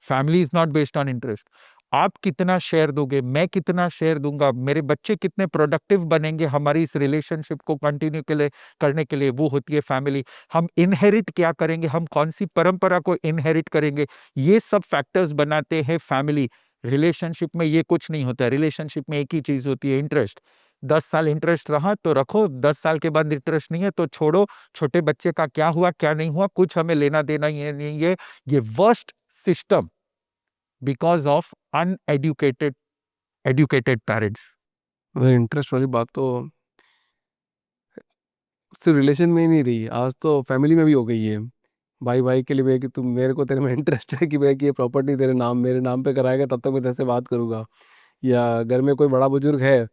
Family is not based on interest. आप कितना शेयर दोगे, मैं कितना शेयर दूंगा, मेरे बच्चे कितने प्रोडक्टिव बनेंगे हमारी इस रिलेशनशिप को कंटिन्यू के लिए करने के लिए, वो होती है फैमिली। हम इनहेरिट क्या करेंगे, हम कौन सी परंपरा को इनहेरिट करेंगे, ये सब फैक्टर्स बनाते हैं फैमिली। रिलेशनशिप में ये कुछ नहीं होता है। रिलेशनशिप में एक ही चीज होती है, इंटरेस्ट। 10 साल इंटरेस्ट रहा तो रखो, 10 साल के बाद इंटरेस्ट नहीं है तो छोड़ो। छोटे बच्चे का क्या हुआ क्या नहीं हुआ कुछ हमें लेना देना ये नहीं है। ये worst system because of uneducated educated parents. Interest वाली बात तो सिर्फ रिलेशन में ही नहीं रही, आज तो फैमिली में भी हो गई है। भाई भाई के लिए भैया कि तुम मेरे को तेरे में इंटरेस्ट है कि भैया कि ये प्रॉपर्टी तेरे नाम मेरे नाम पे कराएगा तब तक मैं तेरे से बात करूंगा। या घर में कोई बड़ा बुजुर्ग है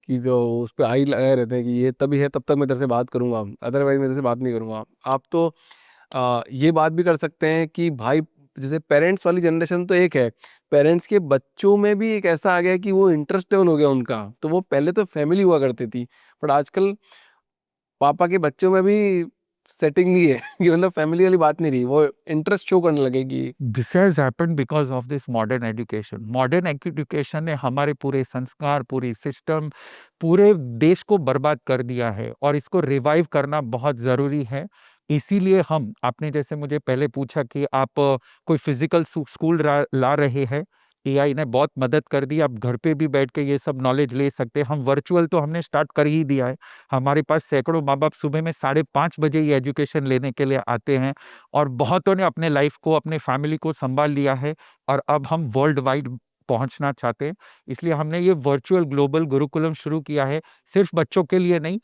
कि जो उस पर आई लगाए रहते हैं कि ये तभी है तब तक मैं तेरे से बात करूंगा, अदरवाइज मैं तेरे से बात नहीं करूंगा। आप तो ये बात भी कर सकते हैं कि भाई जैसे पेरेंट्स वाली जनरेशन तो एक है, पेरेंट्स के बच्चों में भी एक ऐसा आ गया कि वो इंटरेस्ट लेवल हो गया उनका। तो वो पहले तो फैमिली हुआ करती थी, बट आजकल पापा के बच्चों में भी सेटिंग नहीं है कि मतलब फैमिली वाली बात नहीं रही, वो इंटरेस्ट शो करने लगेगी। This has happened because of this modern education. Modern education ने हमारे पूरे संस्कार, पूरी सिस्टम, पूरे देश को बर्बाद कर दिया है और इसको रिवाइव करना बहुत जरूरी है। इसीलिए हम, आपने जैसे मुझे पहले पूछा कि आप कोई फिजिकल स्कूल ला रहे हैं, एआई ने बहुत मदद कर दी। आप घर पे भी बैठ के ये सब नॉलेज ले सकते हैं। हम वर्चुअल तो हमने स्टार्ट कर ही दिया है। हमारे पास सैकड़ों माँ बाप सुबह में 5:30 बजे ये एजुकेशन लेने के लिए आते हैं और बहुतों ने अपने लाइफ को, अपने फैमिली को संभाल लिया है और अब हम वर्ल्ड वाइड पहुंचना चाहते हैं। इसलिए हमने ये वर्चुअल ग्लोबल गुरुकुलम शुरू किया है, सिर्फ बच्चों के लिए नहीं,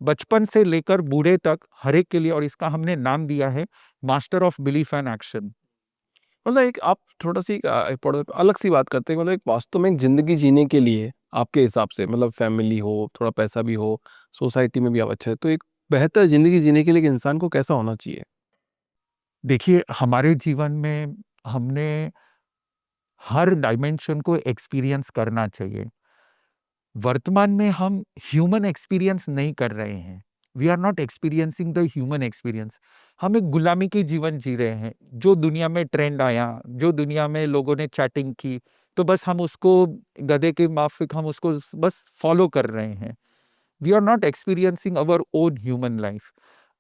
बचपन से लेकर बूढ़े तक हर एक के लिए। और इसका हमने नाम दिया है master of belief and action. मतलब एक आप थोड़ा सी अलग सी बात करते हैं, मतलब एक वास्तव में एक जिंदगी जीने के लिए आपके हिसाब से, मतलब फैमिली हो, थोड़ा पैसा भी हो, सोसाइटी में भी आप अच्छा है, तो एक बेहतर जिंदगी जीने के लिए एक इंसान को कैसा होना चाहिए? देखिए, हमारे जीवन में हमने हर डायमेंशन को एक्सपीरियंस करना चाहिए। वर्तमान में हम ह्यूमन एक्सपीरियंस नहीं कर रहे हैं। We are not experiencing the human experience. हम एक गुलामी की जीवन जी रहे हैं। जो दुनिया में ट्रेंड आया, जो दुनिया में लोगों ने चैटिंग की, तो बस हम उसको गधे के माफिक हम उसको बस फॉलो कर रहे हैं। We are not experiencing our own human life.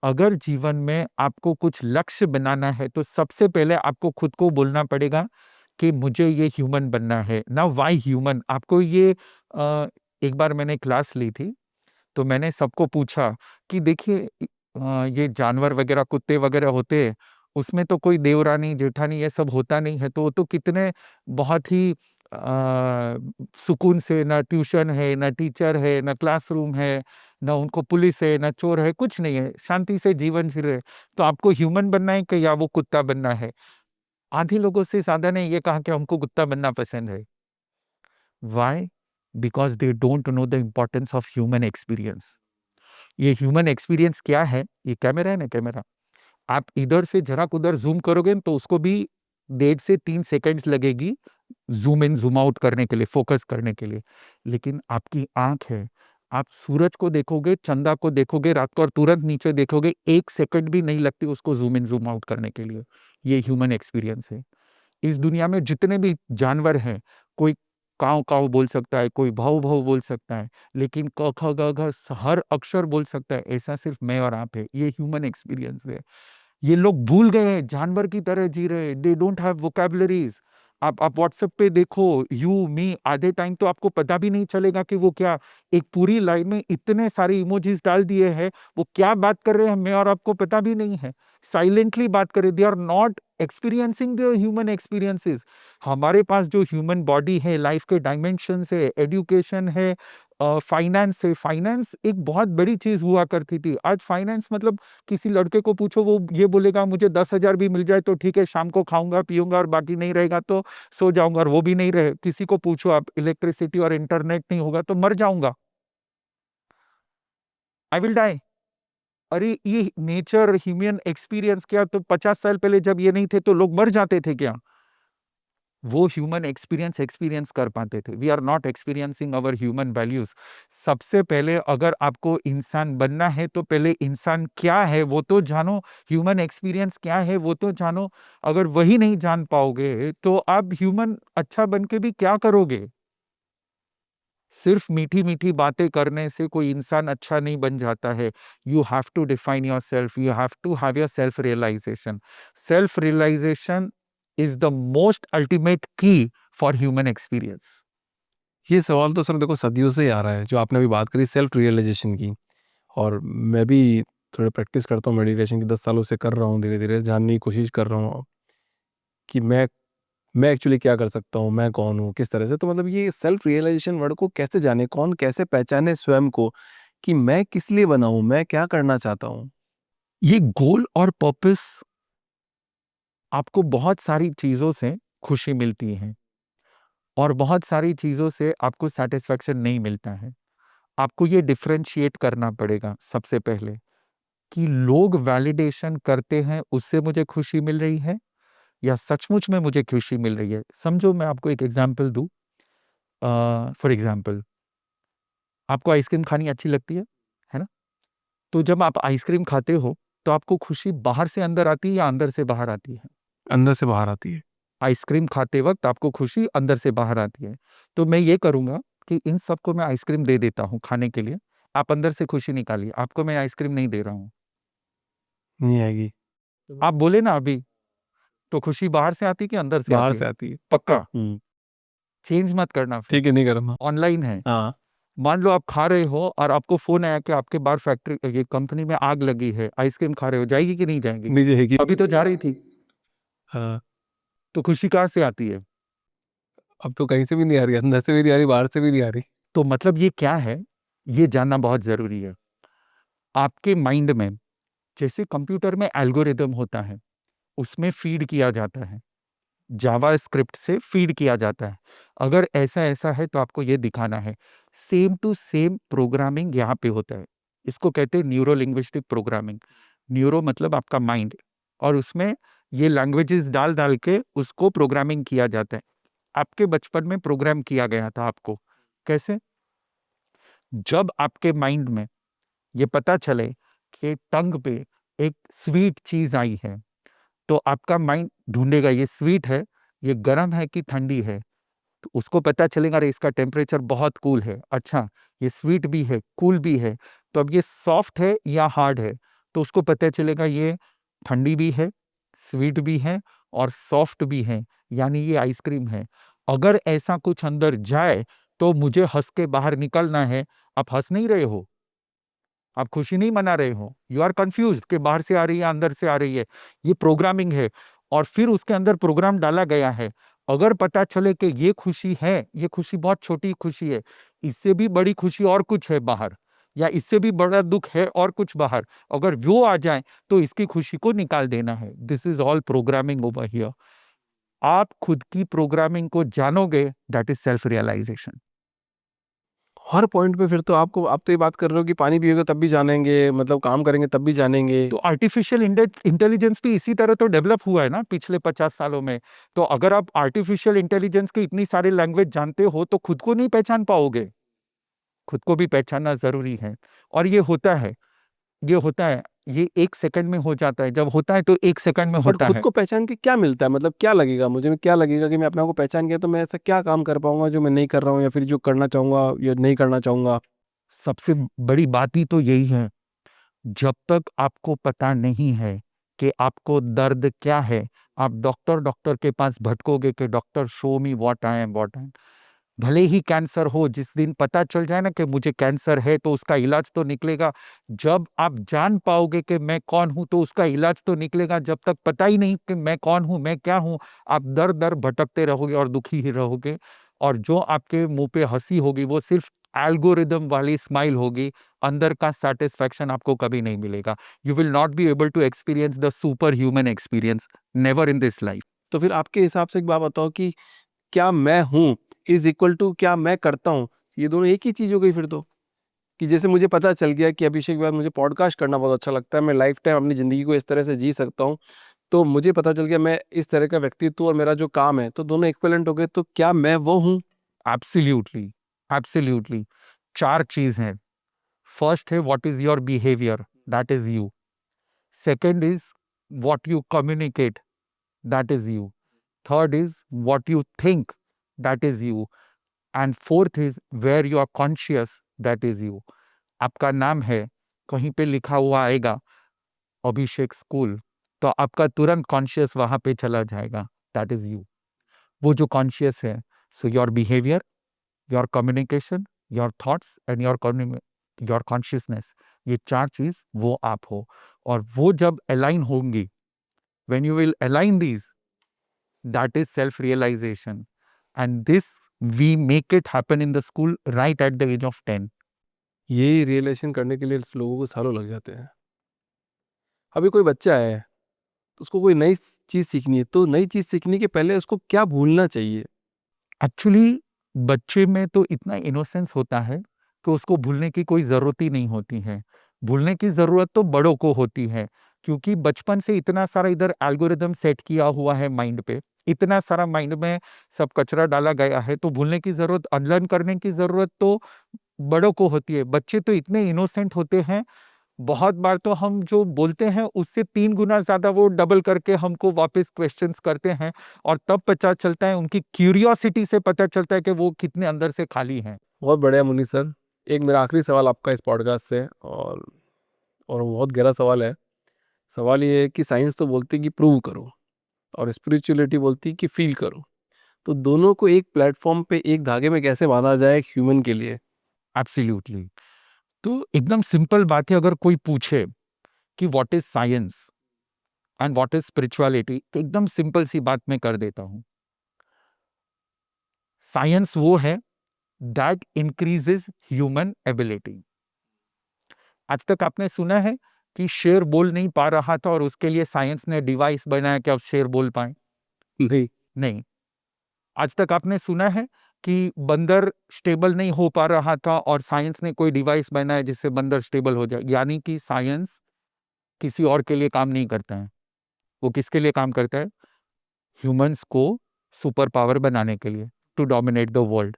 अगर जीवन में आपको कुछ लक्ष्य बनाना है तो सबसे पहले आपको खुद को बोलना पड़ेगा कि मुझे ये ह्यूमन बनना है ना। Why human? आपको ये एक बार मैंने क्लास ली थी तो मैंने सबको पूछा कि देखिए, ये जानवर वगैरह कुत्ते वगैरह होते हैं, उसमें तो कोई देवरानी जेठानी ये सब होता नहीं है, तो वो तो कितने बहुत ही सुकून से, ना ट्यूशन है, ना टीचर है, ना क्लासरूम है, ना उनको पुलिस है, ना चोर है, कुछ नहीं है, शांति से जीवन जी रहे। तो आपको ह्यूमन बनना है कि या वो कुत्ता बनना है? आधी लोगों से ज्यादा ने ये कहा कि हमको कुत्ता बनना पसंद है। Why? Because they don't know the importance of human experience. ये ह्यूमन एक्सपीरियंस क्या है? ये कैमरा है ना, कैमरा, आप इधर से जरा उधर जूम करोगे तो उसको भी 1.5 से 3 सेकंड्स लगेगी जूम इन जूम आउट करने के लिए, फोकस करने के लिए। लेकिन आपकी आंख है, आप सूरज को देखोगे, चंदा को देखोगे रात को और तुरंत नीचे देखोगे, 1 सेकंड भी नहीं लगती उसको जूम इन जूम आउट करने के लिए। ये ह्यूमन एक्सपीरियंस है। इस दुनिया में जितने भी जानवर हैं, कोई काव काव बोल सकता है, कोई भाव भाव बोल सकता है, लेकिन क ख ग घ हर अक्षर बोल सकता है, ऐसा सिर्फ मैं और आप है। ये ह्यूमन एक्सपीरियंस है। ये लोग भूल गए हैं, जानवर की तरह जी रहे हैं। They don't have vocabularies. आप व्हाट्सएप पे देखो, यू मी, आधे टाइम तो आपको पता भी नहीं चलेगा कि वो क्या, एक पूरी लाइन में इतने सारे इमोजीज डाल दिए हैं, वो क्या बात कर रहे हैं हमें और आपको पता भी नहीं है। साइलेंटली बात करें, they are not experiencing the human experiences. हमारे पास जो ह्यूमन बॉडी है, लाइफ के डायमेंशन है, एजुकेशन है, फाइनेंस है। फाइनेंस एक बहुत बड़ी चीज हुआ करती थी। आज फाइनेंस मतलब किसी लड़के को पूछो, वो ये बोलेगा मुझे 10,000 भी मिल जाए तो ठीक है, शाम को खाऊंगा पीऊंगा और बाकी नहीं रहेगा तो सो जाऊंगा, और वो भी नहीं रहे। किसी को पूछो आप, इलेक्ट्रिसिटी और इंटरनेट नहीं होगा तो मर जाऊंगा, आई विल डाई। अरे ये नेचर ह्यूमन एक्सपीरियंस क्या, तो 50 साल पहले जब ये नहीं थे तो लोग मर जाते थे क्या? वो ह्यूमन एक्सपीरियंस एक्सपीरियंस कर पाते थे। We are not experiencing our human values. सबसे पहले अगर आपको इंसान बनना है तो पहले इंसान क्या है वो तो जानो, ह्यूमन एक्सपीरियंस क्या है वो तो जानो। अगर वही नहीं जान पाओगे तो आप ह्यूमन अच्छा बन के भी क्या करोगे? सिर्फ मीठी मीठी बातें करने से कोई इंसान अच्छा नहीं बन जाता है। You have to define your self, you have to have your self realization. Self realization is the most ultimate key for human experience. ये सवाल तो सर देखो सदियों से ही आ रहा है, जो आपने अभी बात करी सेल्फ रियलाइजेशन की। और मैं भी थोड़ा प्रैक्टिस करता हूँ मेडिटेशन की, 10 सालों से कर रहा हूँ, धीरे-धीरे जानने की कोशिश कर रहा हूँ कि मैं एक्चुअली क्या कर सकता हूँ, मैं कौन हूँ, किस तरह से। तो मतलब ये सेल्फ रियलाइजेशन वर्ड को कैसे जाने, कौन कैसे पहचाने स्वयं को कि मैं किस लिए बना हूँ, मैं क्या करना चाहता हूँ? ये गोल और पर्पस आपको बहुत सारी चीज़ों से खुशी मिलती है और बहुत सारी चीज़ों से आपको सैटिस्फैक्शन नहीं मिलता है। आपको ये डिफरेंशिएट करना पड़ेगा सबसे पहले कि लोग वैलिडेशन करते हैं उससे मुझे खुशी मिल रही है या सचमुच में मुझे खुशी मिल रही है। समझो मैं आपको एक एग्जांपल दूँ। फॉर एग्जांपल आपको आइसक्रीम खानी अच्छी लगती है ना? तो जब आप आइसक्रीम खाते हो तो आपको खुशी बाहर से अंदर आती है या अंदर से बाहर आती है? अंदर से बाहर आती है। आइसक्रीम खाते वक़्त आपको खुशी अंदर से बाहर आती है। तो मैं ये करूँगा कि इन सबको मैं आइसक्रीम दे देता हूँ खाने के लिए। आप अंदर से खुशी निकालिए, आपको मैं आइसक्रीम नहीं दे रहा हूँ। नहीं आएगी। आप बोले ना अभी, तो खुशी बाहर से आती है कि अंदर से बाहर आती से है? आती है। पक्का? हुँ, चेंज मत करना फिर, ठीक है, नहीं करूँगा। ऑनलाइन है। हाँ, मान लो आप खा रहे हो और आपको फ़ोन आया कि आपके बाहर फैक्ट्री ये कंपनी में आग लगी है, आइसक्रीम खा रहे हो, जाएगी कि नहीं जाएगी? नहीं जाएगी। अभी तो जा रही थी, हाँ, तो खुशी कहाँ से आती है? अब तो कहीं से भी नहीं आ रही, अंदर से भी नहीं आ रही, बाहर से भी नहीं आ रही। तो मतलब ये क्या है? ये जानना बहुत ज़रूरी है। आपके माइंड में जैसे कंप्यूटर में एल्गोरिदम होता है, उसमें फीड किया जाता है, जावास्क्रिप्ट से फीड किया जाता है। अगर ऐसा-ऐसा है तो आपको ये दिखाना है। सेम टू सेम प्रोग्रामिंग यहाँ पे होता है। इसको कहते हैं न्यूरो लिंग्विस्टिक प्रोग्रामिंग। न्यूरो मतलब आपका माइंड और उसमें ये लैंग्वेजेज़ डाल-डाल के उसको प्रोग्रामिंग किया जाता है। आपके बचपन में प्रोग्राम किया गया था आपको। कैसे? जब आपके माइंड में ये पता चले कि टंग पे एक स्वीट चीज़ आई है, तो आपका माइंड ढूँढेगा ये स्वीट है, ये गरम है कि ठंडी है? तो उसको पता चलेगा अरे इसका टेम्परेचर बहुत कूल है। अच्छा, ये स्वीट भी है, कूल भी है, तो अब ये सॉफ्ट है या हार्ड है? तो उसको पता चलेगा ये ठंडी भी है, स्वीट भी है और सॉफ्ट भी है, यानी ये आइसक्रीम है। अगर ऐसा कुछ अंदर जाए, तो मुझे हँस के बाहर निकलना है। आप हँस नहीं रहे हो। आप खुशी नहीं मना रहे हो। यू आर कन्फ्यूज़्ड कि बाहर से आ रही है, अंदर से आ रही है। ये प्रोग्रामिंग है और फिर उसके अंदर प्रोग्राम डाला गया है। अगर पता चले कि ये खुशी है, ये खुशी बहुत छोटी खुशी है, इससे भी बड़ी खुशी और कुछ है बाहर या इससे भी बड़ा दुःख है और कुछ बाहर, अगर वो आ जाए तो इसकी खुशी को निकाल देना है। This is all programming over here. आप खुद की प्रोग्रामिंग को जानोगे, दैट इज़ सेल्फ रियलाइज़ेशन। हर पॉइंट पे फिर तो आप तो ये बात कर रहे हो कि पानी पियोगे तब भी जानेंगे, मतलब काम करेंगे तब भी जानेंगे। तो आर्टिफिशियल इंटेलिजेंस भी इसी तरह तो डेवलप हुआ है ना पिछले 50 सालों में। तो अगर आप आर्टिफिशियल इंटेलिजेंस की इतनी सारी लैंग्वेज जानते हो तो खुद को नहीं पहचान पाओगे। खुद को भी पहचानना ज़रूरी है और ये होता है, ये होता है, ये 1 सेकंड में हो जाता है। जब होता है तो 1 सेकंड में बट होता खुद है। को पहचान के क्या मिलता है? मतलब क्या लगेगा मुझे, में क्या लगेगा कि मैं अपने आप को पहचान गया तो मैं ऐसा क्या काम कर पाऊँगा जो मैं नहीं कर रहा हूँ, या फिर जो करना चाहूँगा या नहीं करना चाहूँगा? सबसे बड़ी बात ही तो यही है, जब तक आपको पता नहीं है कि आपको दर्द क्या है, आप डॉक्टर के पास भटकोगे कि doctor show me what I am. भले ही कैंसर हो, जिस दिन पता चल जाए ना कि मुझे कैंसर है तो उसका इलाज तो निकलेगा। जब आप जान पाओगे कि मैं कौन हूँ तो उसका इलाज तो निकलेगा। जब तक पता ही नहीं कि मैं कौन हूँ, मैं क्या हूँ, आप दर-दर भटकते रहोगे और दुखी ही रहोगे। और जो आपके मुँह पे हँसी होगी वो सिर्फ़ एल्गोरिदम वाली स्माइल होगी, अंदर का सैटिस्फैक्शन आपको कभी नहीं मिलेगा। You will not be able to experience the super human experience, never in this life. तो फिर आपके हिसाब से एक बात बताओ कि क्या मैं हूँ इज़ इक्वल टू क्या मैं करता हूँ? ये दोनों एक ही चीज़ हो गई फिर तो। कि जैसे मुझे पता चल गया कि अभिषेक के बाद मुझे पॉडकास्ट करना बहुत अच्छा लगता है, मैं लाइफ़ टाइम अपनी ज़िंदगी को इस तरह से जी सकता हूँ। तो मुझे पता चल गया मैं इस तरह का व्यक्तित्व और मेरा जो काम है, तो दोनों इक्विवेलेंट हो गए, तो क्या मैं वो हूँ? Absolutely, absolutely. 4 चीज़ हैं। First है what is your behavior, that is you. Second is what you communicate, that is you. Third is what you think, that is you. And fourth is where you are conscious, that is you. आपका नाम है, कहीं पे लिखा हुआ आएगा अभिषेक स्कूल, तो आपका तुरंत कॉन्शियस वहाँ पे चला जाएगा, दैट इज़ यू। वो जो कॉन्शियस है, So your behavior, your communication, your thoughts and your consciousness, ये 4 चीज वो आप हो। और वो जब अलाइन होंगी, when you will align these, that is self realization, and this we make it happen in the school right at the age of 10। यही रियलाइजेशन करने के लिए लोगों को सालों लग जाते हैं। अभी कोई बच्चा है, तो उसको कोई नई चीज़ सीखनी है, तो नई चीज़ सीखने के पहले उसको क्या भूलना चाहिए? एक्चुअली बच्चे में तो इतना इनोसेंस होता है कि उसको भूलने की कोई ज़रूरत ही नहीं होती है। भूलने की ज़रूरत तो बड़ों को होती है, क्योंकि बचपन से इतना सारा इधर एल्गोरिदम सेट किया हुआ है माइंड पे, इतना सारा माइंड में सब कचरा डाला गया है, तो भूलने की ज़रूरत, अनलर्न करने की ज़रूरत तो बड़ों को होती है। बच्चे तो इतने इनोसेंट होते हैं, बहुत बार तो हम जो बोलते हैं उससे 3 गुना ज़्यादा वो डबल करके हमको वापस क्वेश्चंस करते हैं, और तब पता चलता है, उनकी क्यूरियोसिटी से पता चलता है कि वो कितने अंदर से खाली हैं। बहुत बढ़िया मुनीष सर। एक मेरा आखिरी सवाल आपका इस पॉडकास्ट से, और बहुत गहरा सवाल है। सवाल ये है कि साइंस तो बोलती है कि प्रूव करो, और स्पिरिचुअलिटी बोलती है कि फील करो। तो दोनों को एक प्लेटफॉर्म पे एक धागे में कैसे बांधा जाए एक ह्यूमन के लिए? एब्सोल्युटली। तो एकदम सिंपल बात है, अगर कोई पूछे कि what is science and what is spirituality, एकदम सिंपल सी बात मैं कर देता हूं। साइंस वो है दैट इंक्रीजेस ह्यूमन एबिलिटी। आज तक आपने सुना है कि शेर बोल नहीं पा रहा था और उसके लिए साइंस ने डिवाइस बनाया कि अब शेर बोल पाए? नहीं। नहीं। आज तक आपने सुना है कि बंदर स्टेबल नहीं हो पा रहा था और साइंस ने कोई डिवाइस बनाया जिससे बंदर स्टेबल हो जाए? यानी कि साइंस किसी और के लिए काम नहीं करता है। वो किसके लिए काम करता है? ह्यूमंस को सुपर पावर बनाने के लिए, to dominate the world.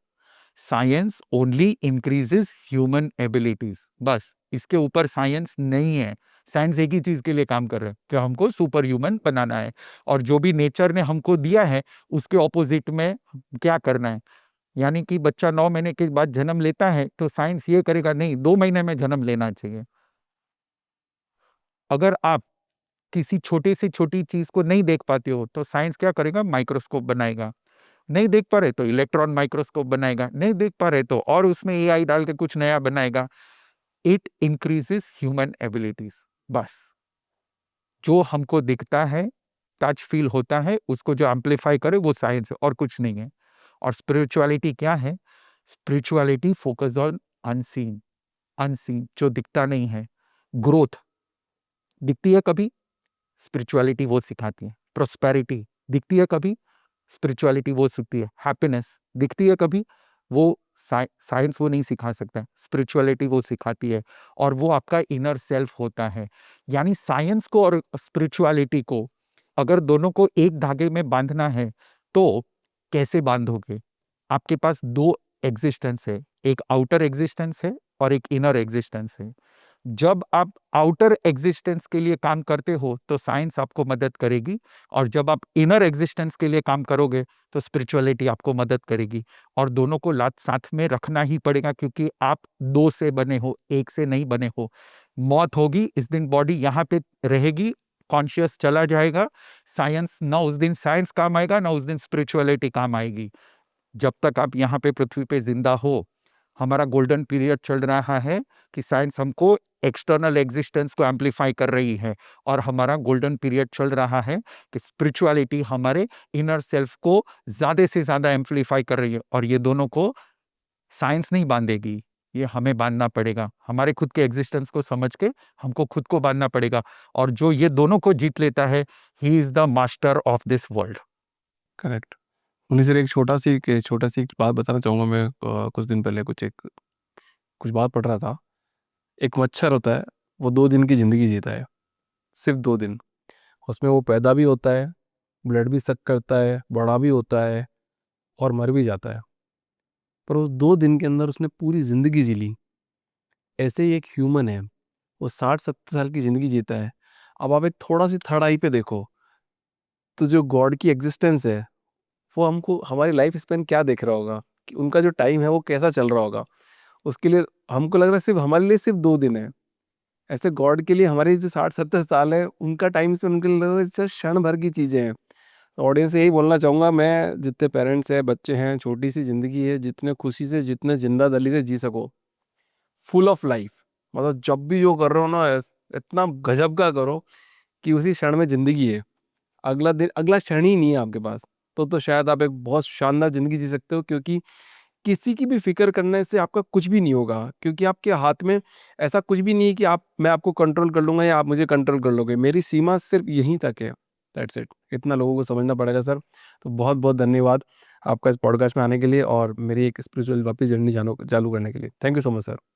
Science only increases human abilities, बस। इसके ऊपर साइंस नहीं है। साइंस एक ही चीज के लिए काम कर रहा है कि हमको सुपर ह्यूमन बनाना है, और जो भी नेचर ने हमको दिया है उसके ऑपोजिट में क्या करना है। यानी कि बच्चा 9 महीने के बाद जन्म लेता है, तो साइंस ये करेगा नहीं 2 महीने में जन्म लेना चाहिए। अगर आप किसी छोटी से छोटी चीज को नहीं देख पाते हो, तो साइंस क्या करेगा? माइक्रोस्कोप बनाएगा। नहीं देख पा रहे तो इलेक्ट्रॉन माइक्रोस्कोप बनाएगा। नहीं देख पा रहे तो और उसमें एआई डाल के कुछ नया बनाएगा। इट इंक्रीजेस ह्यूमन एबिलिटीज, बस। जो हमको दिखता है, टच फील होता है, उसको जो एम्पलीफाई करे वो साइंस है और कुछ नहीं है। और स्पिरिचुअलिटी क्या है? Spirituality focus on unseen. Unseen जो दिखता नहीं है। ग्रोथ दिखती है कभी? स्पिरिचुअलिटी वो सिखाती है। प्रोस्पेरिटी दिखती है कभी? स्पिरिचुअलिटी वो सिखाती है। हैप्पीनेस दिखती है कभी? वो साइंस वो नहीं सिखा सकता है, स्पिरिचुअलिटी वो सिखाती है। और वो आपका इनर सेल्फ होता है। यानी साइंस को और स्पिरिचुअलिटी को अगर दोनों को एक धागे में बांधना है, तो कैसे बांधोगे? आपके पास दो एग्जिस्टेंस है, एक आउटर एग्जिस्टेंस है और एक इनर एग्जिस्टेंस है। जब आप आउटर एग्जिस्टेंस के लिए काम करते हो तो साइंस आपको मदद करेगी, और जब आप इनर एग्जिस्टेंस के लिए काम करोगे तो स्पिरिचुअलिटी आपको मदद करेगी। और दोनों को साथ में रखना ही पड़ेगा, क्योंकि आप दो से बने हो, एक से नहीं बने हो। मौत होगी, इस दिन बॉडी यहाँ पे रहेगी, कॉन्शियस चला जाएगा। साइंस ना उस दिन साइंस काम आएगा, ना उस दिन स्पिरिचुअलिटी काम आएगी। जब तक आप यहाँ पे पृथ्वी पे जिंदा हो, हमारा गोल्डन पीरियड चल रहा है कि साइंस हमको एक्सटर्नल एग्जिस्टेंस को एम्पलीफाई कर रही है, और हमारा गोल्डन पीरियड चल रहा है कि स्पिरिचुअलिटी हमारे इनर सेल्फ को ज्यादा से ज्यादा एम्पलीफाई कर रही है। और ये दोनों को साइंस नहीं बांधेगी, ये हमें बांधना पड़ेगा। हमारे खुद के एग्जिस्टेंस को समझ के हमको खुद को बांधना पड़ेगा, और जो ये दोनों को जीत लेता है, he is the master of this world. Correct. Munish sir, एक छोटा सी एक बात बताना चाहूँगा मैं। कुछ दिन पहले कुछ बात पढ़ रहा था। एक मच्छर होता है, वो 2 दिन की ज़िंदगी जीता है, सिर्फ 2 दिन। उसमें वो पैदा भी होता है, ब्लड भी सक करता है, बड़ा भी होता है और मर भी जाता है। पर उस 2 दिन के अंदर उसने पूरी ज़िंदगी जी ली। ऐसे ही एक ह्यूमन है, वो 60-70 साल की ज़िंदगी जीता है। अब आप एक थोड़ा सी थर्ड आई पे देखो, तो जो गॉड की एग्जिस्टेंस है, वो हमको हमारी लाइफ स्पेन क्या देख रहा होगा, कि उनका जो टाइम है वो कैसा चल रहा होगा। उसके लिए हमको लग रहा है सिर्फ हमारे लिए सिर्फ 2 दिन है। ऐसे गॉड के लिए हमारे जो 60-70 साल है, उनका टाइम स्पेन उनके लिए लगता है जैसे क्षण भर की चीज़ें हैं। तो ऑडियंस से यही बोलना चाहूँगा मैं, जितने पेरेंट्स हैं, बच्चे हैं, छोटी सी ज़िंदगी है, जितने खुशी से, जितने जिंदा दिली से जी सको, फुल ऑफ लाइफ। मतलब जब भी जो कर रहे हो ना, इतना गजब का करो कि उसी क्षण में ज़िंदगी है, अगला दिन, अगला क्षण ही नहीं है आपके पास। तो शायद आप एक बहुत शानदार ज़िंदगी जी सकते हो, क्योंकि किसी की भी फ़िक्र करने से आपका कुछ भी नहीं होगा, क्योंकि आपके हाथ में ऐसा कुछ भी नहीं है कि आप, मैं आपको कंट्रोल कर लूँगा या आप मुझे कंट्रोल कर लोगे। मेरी सीमा सिर्फ़ यहीं तक है, दैट्स इट। इतना लोगों को समझना पड़ेगा सर। तो बहुत-बहुत धन्यवाद आपका इस पॉडकास्ट में आने के लिए और मेरी एक स्पिरिचुअल वापस जर्नी चालू करने के लिए। Thank you so much sir.